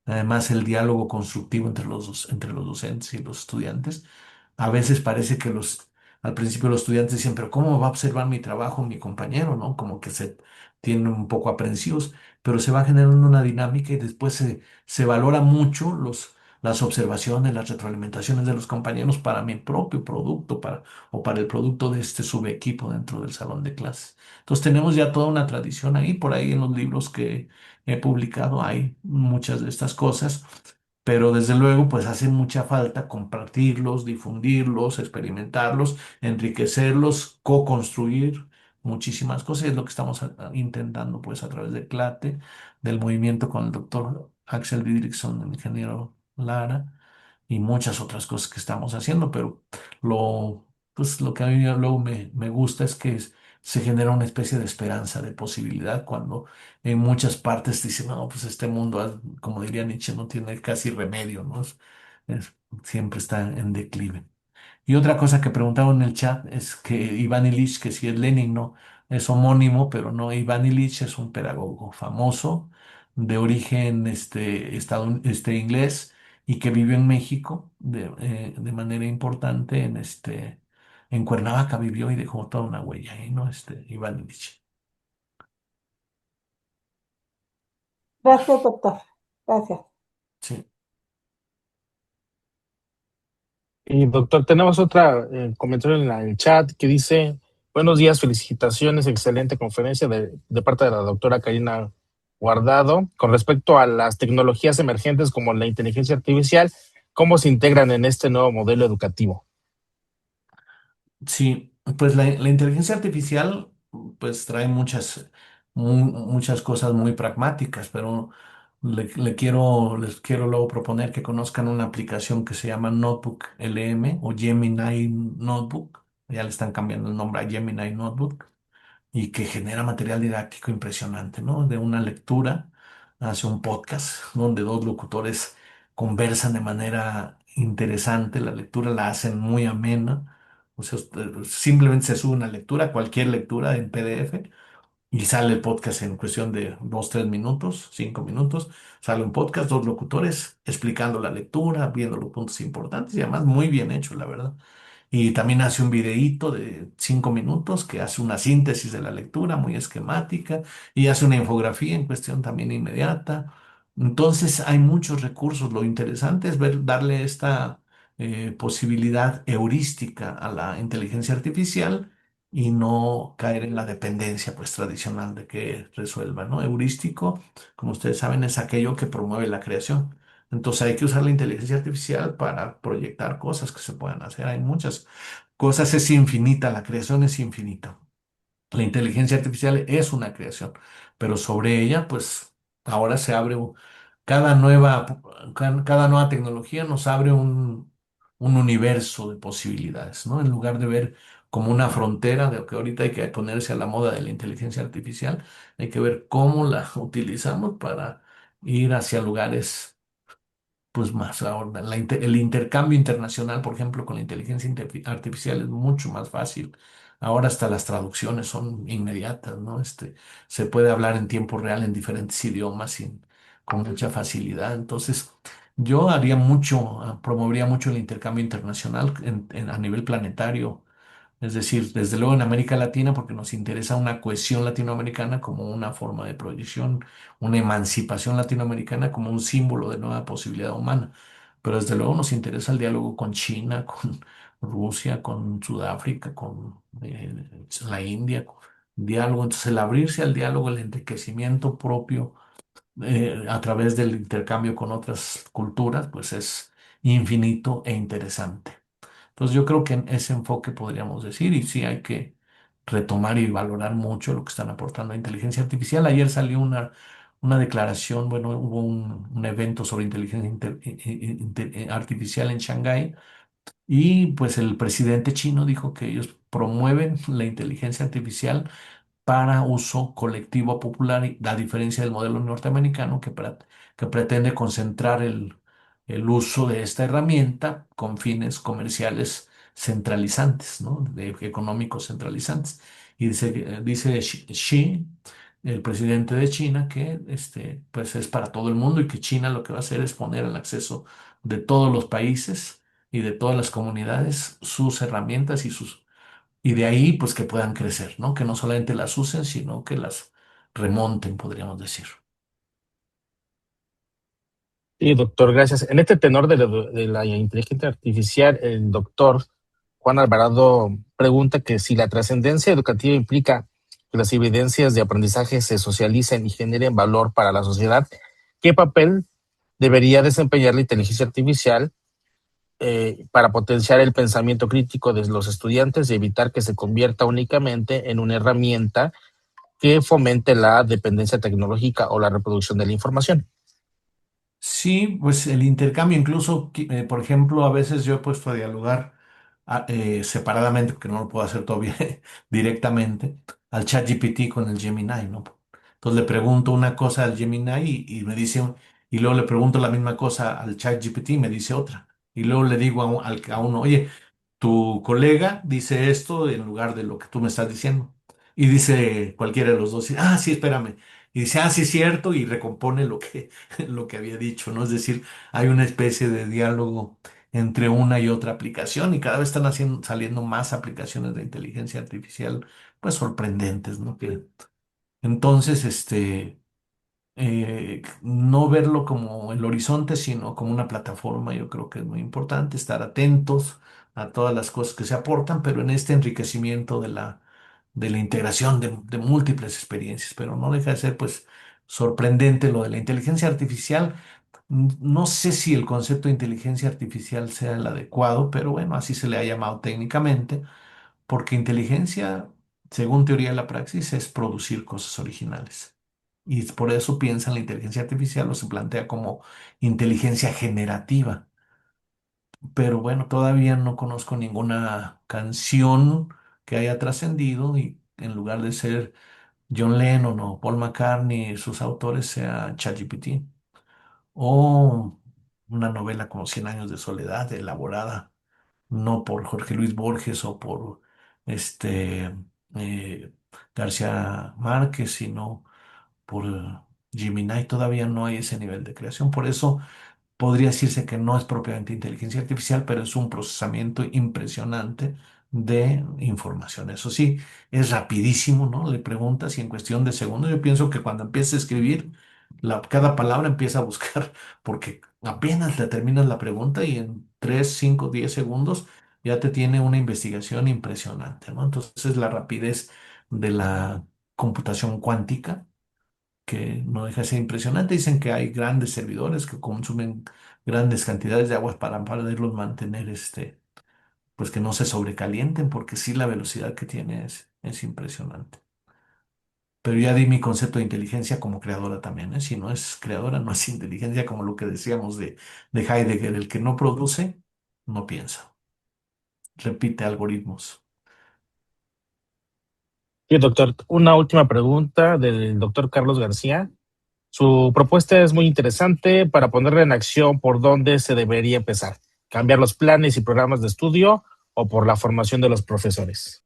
Además, el diálogo constructivo entre los docentes y los estudiantes. A veces parece que al principio los estudiantes dicen, pero ¿cómo va a observar mi trabajo mi compañero, ¿no? Como que se tienen un poco aprensivos, pero se va generando una dinámica y después se valora mucho las observaciones, las retroalimentaciones de los compañeros para mi propio producto, o para el producto de este subequipo dentro del salón de clases. Entonces tenemos ya toda una tradición ahí, por ahí en los libros que he publicado hay muchas de estas cosas, pero desde luego pues hace mucha falta compartirlos, difundirlos, experimentarlos, enriquecerlos, co-construir muchísimas cosas. Es lo que estamos intentando pues a través de CLATE, del movimiento con el doctor Axel Didrikson, el ingeniero Lara, y muchas otras cosas que estamos haciendo, pero lo que a mí luego me gusta es que se genera una especie de esperanza, de posibilidad, cuando en muchas partes dicen, no, pues este mundo, como diría Nietzsche, no tiene casi remedio, ¿no? Siempre está en declive. Y otra cosa que preguntaron en el chat es que Iván Ilich, que si es Lenin, no, es homónimo, pero no, Iván Ilich es un pedagogo famoso de origen inglés y que vivió en México de manera importante en Cuernavaca vivió y dejó toda una huella ahí, ¿no? Iván Ilich. Gracias, doctor. Gracias. Sí. Y doctor, tenemos otra comentario en el chat que dice: buenos días, felicitaciones, excelente conferencia de parte de la doctora Karina Guardado. Con respecto a las tecnologías emergentes como la inteligencia artificial, ¿cómo se integran en este nuevo modelo educativo? Sí, pues la inteligencia artificial pues trae muchas cosas muy pragmáticas, pero les quiero luego proponer que conozcan una aplicación que se llama Notebook LM o Gemini Notebook. Ya le están cambiando el nombre a Gemini Notebook y que genera material didáctico impresionante, ¿no? De una lectura hacia un podcast donde dos locutores conversan de manera interesante, la lectura la hacen muy amena, o sea, simplemente se sube una lectura, cualquier lectura en PDF y sale el podcast en cuestión de 2, 3 minutos, 5 minutos, sale un podcast, dos locutores explicando la lectura, viendo los puntos importantes y además muy bien hecho, la verdad. Y también hace un videíto de 5 minutos que hace una síntesis de la lectura muy esquemática y hace una infografía en cuestión también inmediata. Entonces hay muchos recursos. Lo interesante es darle esta posibilidad heurística a la inteligencia artificial y no caer en la dependencia pues tradicional de que resuelva, ¿no? Heurístico, como ustedes saben, es aquello que promueve la creación. Entonces hay que usar la inteligencia artificial para proyectar cosas que se puedan hacer. Hay muchas cosas, es infinita, la creación es infinita. La inteligencia artificial es una creación, pero sobre ella, pues ahora se abre cada cada nueva tecnología nos abre un universo de posibilidades, ¿no? En lugar de ver como una frontera de que ahorita hay que ponerse a la moda de la inteligencia artificial, hay que ver cómo la utilizamos para ir hacia lugares pues más ahora. El intercambio internacional, por ejemplo, con la inteligencia artificial es mucho más fácil. Ahora hasta las traducciones son inmediatas, ¿no? Se puede hablar en tiempo real en diferentes idiomas con mucha facilidad. Entonces, yo haría mucho, promovería mucho el intercambio internacional a nivel planetario, es decir, desde luego en América Latina, porque nos interesa una cohesión latinoamericana como una forma de proyección, una emancipación latinoamericana como un símbolo de nueva posibilidad humana. Pero desde luego nos interesa el diálogo con China, con Rusia, con Sudáfrica, con la India, diálogo. Entonces, el abrirse al diálogo, el enriquecimiento propio a través del intercambio con otras culturas, pues es infinito e interesante. Entonces yo creo que en ese enfoque podríamos decir, y sí hay que retomar y valorar mucho lo que están aportando a inteligencia artificial. Ayer salió una declaración, bueno, hubo un evento sobre inteligencia artificial en Shanghái y pues el presidente chino dijo que ellos promueven la inteligencia artificial para uso colectivo popular, a diferencia del modelo norteamericano que pretende concentrar el uso de esta herramienta con fines comerciales centralizantes, ¿no? Económicos centralizantes. Y dice Xi, el presidente de China, que pues es para todo el mundo y que China lo que va a hacer es poner al acceso de todos los países y de todas las comunidades sus herramientas y de ahí, pues que puedan crecer, ¿no? Que no solamente las usen, sino que las remonten, podríamos decir. Sí, doctor, gracias. En este tenor de la inteligencia artificial, el doctor Juan Alvarado pregunta que si la trascendencia educativa implica que las evidencias de aprendizaje se socialicen y generen valor para la sociedad, ¿qué papel debería desempeñar la inteligencia artificial para potenciar el pensamiento crítico de los estudiantes y evitar que se convierta únicamente en una herramienta que fomente la dependencia tecnológica o la reproducción de la información. Sí, pues el intercambio, incluso, por ejemplo, a veces yo he puesto a dialogar separadamente, porque no lo puedo hacer todavía directamente, al ChatGPT con el Gemini, ¿no? Entonces le pregunto una cosa al Gemini y me dice, y luego le pregunto la misma cosa al ChatGPT y me dice otra. Y luego le digo a uno, oye, tu colega dice esto en lugar de lo que tú me estás diciendo. Y dice cualquiera de los dos, ah, sí, espérame. Y dice, ah, sí, es cierto, y recompone lo que, lo que había dicho, ¿no? Es decir, hay una especie de diálogo entre una y otra aplicación y cada vez están saliendo más aplicaciones de inteligencia artificial, pues sorprendentes, ¿no? Entonces, no verlo como el horizonte, sino como una plataforma, yo creo que es muy importante estar atentos a todas las cosas que se aportan, pero en este enriquecimiento de la integración de múltiples experiencias, pero no deja de ser pues sorprendente lo de la inteligencia artificial. No sé si el concepto de inteligencia artificial sea el adecuado, pero bueno, así se le ha llamado técnicamente, porque inteligencia, según teoría de la praxis, es producir cosas originales. Y por eso piensa en la inteligencia artificial o se plantea como inteligencia generativa. Pero bueno, todavía no conozco ninguna canción que haya trascendido y en lugar de ser John Lennon o Paul McCartney, sus autores sea ChatGPT. O una novela como Cien años de soledad, elaborada no por Jorge Luis Borges o por este eh, García Márquez, sino por Gemini. Todavía no hay ese nivel de creación. Por eso podría decirse que no es propiamente inteligencia artificial, pero es un procesamiento impresionante de información. Eso sí, es rapidísimo, ¿no? Le preguntas y en cuestión de segundos, yo pienso que cuando empieza a escribir, cada palabra empieza a buscar, porque apenas le terminas la pregunta y en 3 5 10 segundos ya te tiene una investigación impresionante, ¿no? Entonces, la rapidez de la computación cuántica que no deja de ser impresionante. Dicen que hay grandes servidores que consumen grandes cantidades de agua para poderlos mantener, pues que no se sobrecalienten, porque sí la velocidad que tiene es impresionante. Pero ya di mi concepto de inteligencia como creadora también, ¿eh? Si no es creadora, no es inteligencia como lo que decíamos de Heidegger, el que no produce, no piensa, repite algoritmos. Sí, doctor, una última pregunta del doctor Carlos García. Su propuesta es muy interesante para ponerla en acción por dónde se debería empezar. ¿Cambiar los planes y programas de estudio o por la formación de los profesores?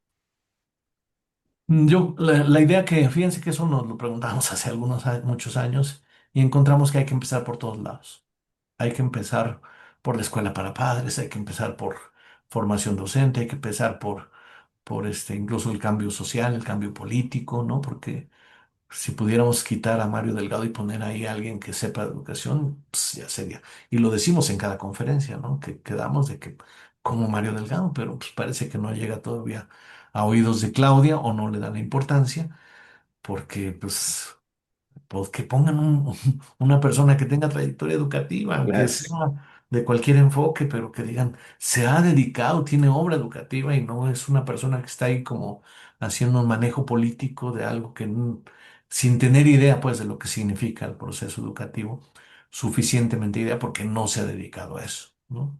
La idea que, fíjense que eso nos lo preguntamos hace muchos años y encontramos que hay que empezar por todos lados. Hay que empezar por la escuela para padres, hay que empezar por formación docente, hay que empezar por incluso el cambio social, el cambio político, ¿no? Porque si pudiéramos quitar a Mario Delgado y poner ahí a alguien que sepa de educación, pues ya sería. Y lo decimos en cada conferencia, ¿no? Que quedamos de que como Mario Delgado, pero pues parece que no llega todavía a oídos de Claudia o no le da la importancia, porque pues que pongan una persona que tenga trayectoria educativa, aunque Claro. sea de cualquier enfoque, pero que digan, se ha dedicado, tiene obra educativa y no es una persona que está ahí como haciendo un manejo político de algo que sin tener idea pues de lo que significa el proceso educativo, suficientemente idea porque no se ha dedicado a eso, ¿no?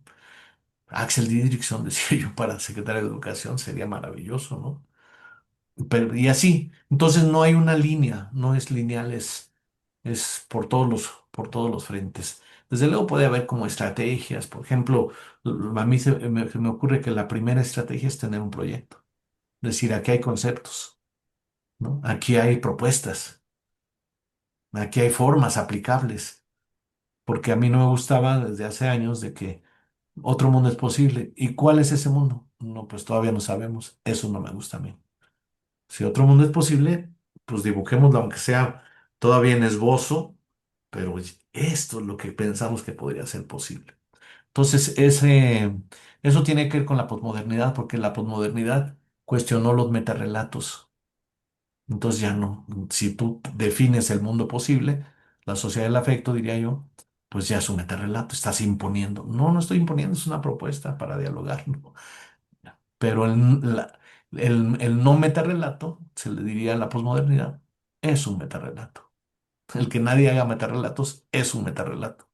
Axel Didrikson, decía yo, para secretario de Educación sería maravilloso, ¿no? Pero, y así, entonces no hay una línea, no es lineal, es por todos los frentes. Desde luego puede haber como estrategias, por ejemplo, a mí se me ocurre que la primera estrategia es tener un proyecto, es decir, aquí hay conceptos, ¿no? Aquí hay propuestas, aquí hay formas aplicables, porque a mí no me gustaba desde hace años de que otro mundo es posible. ¿Y cuál es ese mundo? No, pues todavía no sabemos, eso no me gusta a mí. Si otro mundo es posible, pues dibujémoslo, aunque sea todavía en esbozo, pero esto es lo que pensamos que podría ser posible. Entonces, eso tiene que ver con la posmodernidad, porque la posmodernidad cuestionó los metarrelatos. Entonces ya no, si tú defines el mundo posible, la sociedad del afecto, diría yo, pues ya es un metarrelato, estás imponiendo. No, no estoy imponiendo, es una propuesta para dialogar, ¿no? Pero el no metarrelato, se le diría en la posmodernidad, es un metarrelato. El que nadie haga metarrelatos es un metarrelato.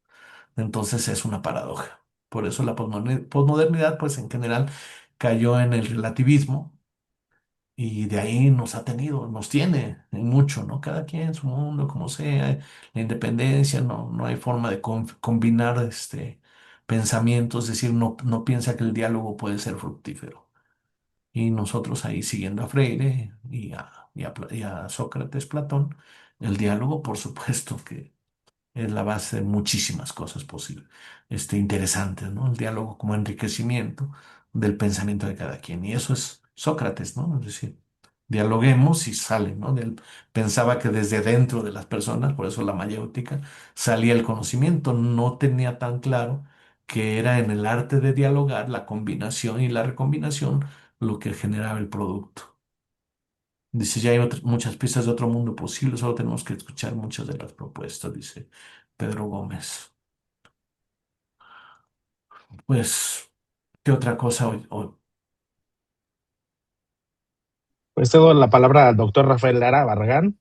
Entonces es una paradoja. Por eso la posmodernidad, pues en general, cayó en el relativismo y de ahí nos ha tenido, nos tiene en mucho, ¿no? Cada quien en su mundo, como sea, la independencia, no hay forma de combinar pensamientos, es decir, no piensa que el diálogo puede ser fructífero. Y nosotros ahí siguiendo a Freire y a Sócrates, Platón, el diálogo, por supuesto que es la base de muchísimas cosas posibles, interesantes, ¿no? El diálogo como enriquecimiento del pensamiento de cada quien. Y eso es Sócrates, ¿no? Es decir, dialoguemos y sale, ¿no? Pensaba que desde dentro de las personas, por eso la mayéutica, salía el conocimiento. No tenía tan claro que era en el arte de dialogar, la combinación y la recombinación, lo que generaba el producto. Dice, ya hay muchas pistas de otro mundo posible, solo tenemos que escuchar muchas de las propuestas, dice Pedro Gómez. Pues, ¿qué otra cosa hoy? Pues cedo la palabra al doctor Rafael Lara Barragán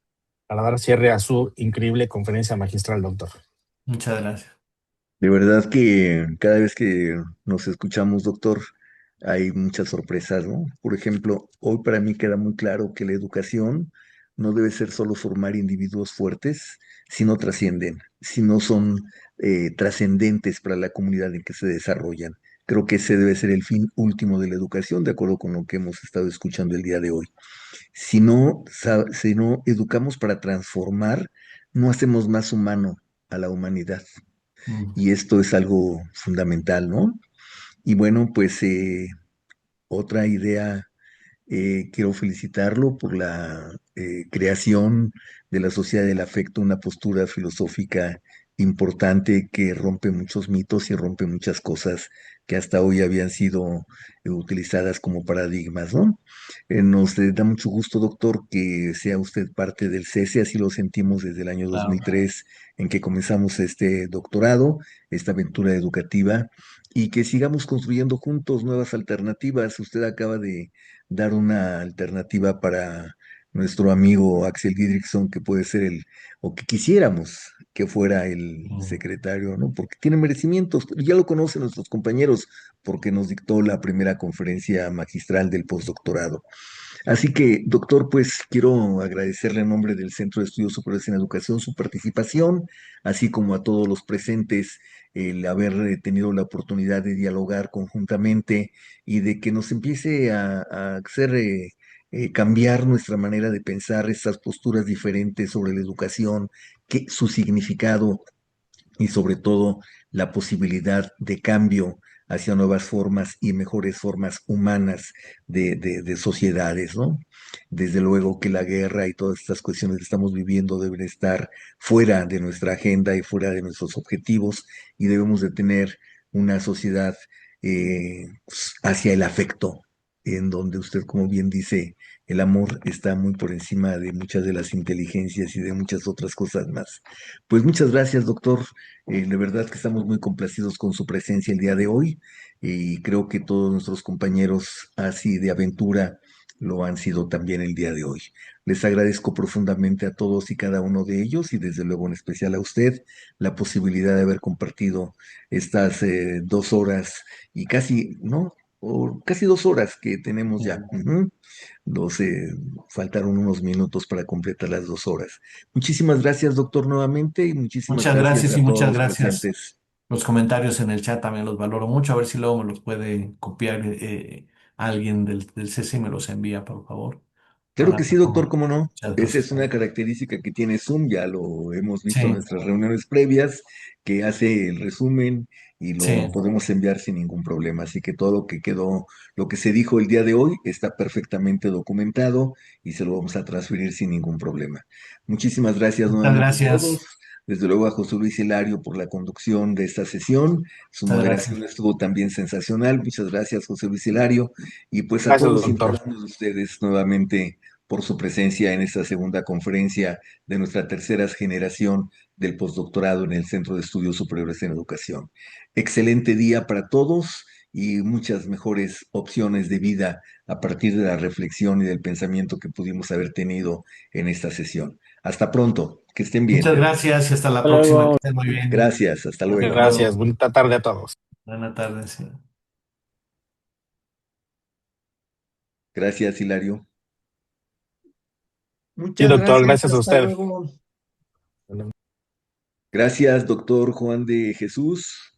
para dar cierre a su increíble conferencia magistral, doctor. Muchas gracias. De verdad que cada vez que nos escuchamos, doctor, hay muchas sorpresas, ¿no? Por ejemplo, hoy para mí queda muy claro que la educación no debe ser solo formar individuos fuertes, sino trascienden, sino son trascendentes para la comunidad en que se desarrollan. Creo que ese debe ser el fin último de la educación, de acuerdo con lo que hemos estado escuchando el día de hoy. Si no educamos para transformar, no hacemos más humano a la humanidad. Mm, Y esto es algo fundamental, ¿no? Y bueno, pues otra idea, quiero felicitarlo por la creación de la Sociedad del Afecto, una postura filosófica importante que rompe muchos mitos y rompe muchas cosas que hasta hoy habían sido utilizadas como paradigmas, ¿no? Nos da mucho gusto, doctor, que sea usted parte del CESE, así lo sentimos desde el año claro. 2003 en que comenzamos este doctorado, esta aventura educativa, y que sigamos construyendo juntos nuevas alternativas. Usted acaba de dar una alternativa para nuestro amigo Axel Didrikson, que puede ser o que quisiéramos que fuera el Mm, secretario, ¿no? Porque tiene merecimientos, ya lo conocen nuestros compañeros, porque nos dictó la primera conferencia magistral del postdoctorado. Así que, doctor, pues quiero agradecerle en nombre del Centro de Estudios Superiores en Educación su participación, así como a todos los presentes el haber tenido la oportunidad de dialogar conjuntamente y de que nos empiece a hacer cambiar nuestra manera de pensar estas posturas diferentes sobre la educación, que su significado y sobre todo la posibilidad de cambio hacia nuevas formas y mejores formas humanas de sociedades, ¿no? Desde luego que la guerra y todas estas cuestiones que estamos viviendo deben estar fuera de nuestra agenda y fuera de nuestros objetivos y debemos de tener una sociedad hacia el afecto, en donde usted, como bien dice, el amor está muy por encima de muchas de las inteligencias y de muchas otras cosas más. Pues muchas gracias, doctor. De verdad que estamos muy complacidos con su presencia el día de hoy y creo que todos nuestros compañeros así de aventura lo han sido también el día de hoy. Les agradezco profundamente a todos y cada uno de ellos y desde luego en especial a usted la posibilidad de haber compartido estas 2 horas y casi, ¿no? O casi 2 horas que tenemos ya. mm. Ujú. Faltaron unos minutos para completar las 2 horas. Muchísimas gracias, doctor, nuevamente, y muchísimas Muchas gracias gracias y a todos muchas los gracias. presentes. Los comentarios en el chat también los valoro mucho. A ver si luego me los puede copiar alguien del CC y me los envía, por favor, Claro para que sí, doctor, luego cómo no. muchas Esa es cosas. una característica que tiene Zoom, ya lo hemos visto en Sí, nuestras reuniones previas, que hace el resumen y lo sí, podemos enviar sin ningún problema. Así que todo lo que quedó, lo que se dijo el día de hoy está perfectamente documentado y se lo vamos a transferir sin ningún problema. Muchísimas gracias muchas nuevamente a todos. gracias. Desde luego a José Luis Hilario por la conducción de esta sesión. Su Muchas gracias. moderación estuvo también sensacional. Muchas gracias, José Luis Hilario. Y pues a Gracias, todos y doctor. cada uno de ustedes nuevamente por su presencia en esta segunda conferencia de nuestra tercera generación del postdoctorado en el Centro de Estudios Superiores en Educación. Excelente día para todos y muchas mejores opciones de vida a partir de la reflexión y del pensamiento que pudimos haber tenido en esta sesión. Hasta pronto, que estén Muchas bien. gracias y hasta la Hasta próxima. Que luego. estén muy bien. Gracias, hasta Hasta luego. Gracias. luego. Bonita tarde a todos. Buenas tardes. Sí. Gracias, Hilario. Sí, Muchas doctor, gracias, gracias a hasta usted. luego. Gracias, doctor Juan de Jesús.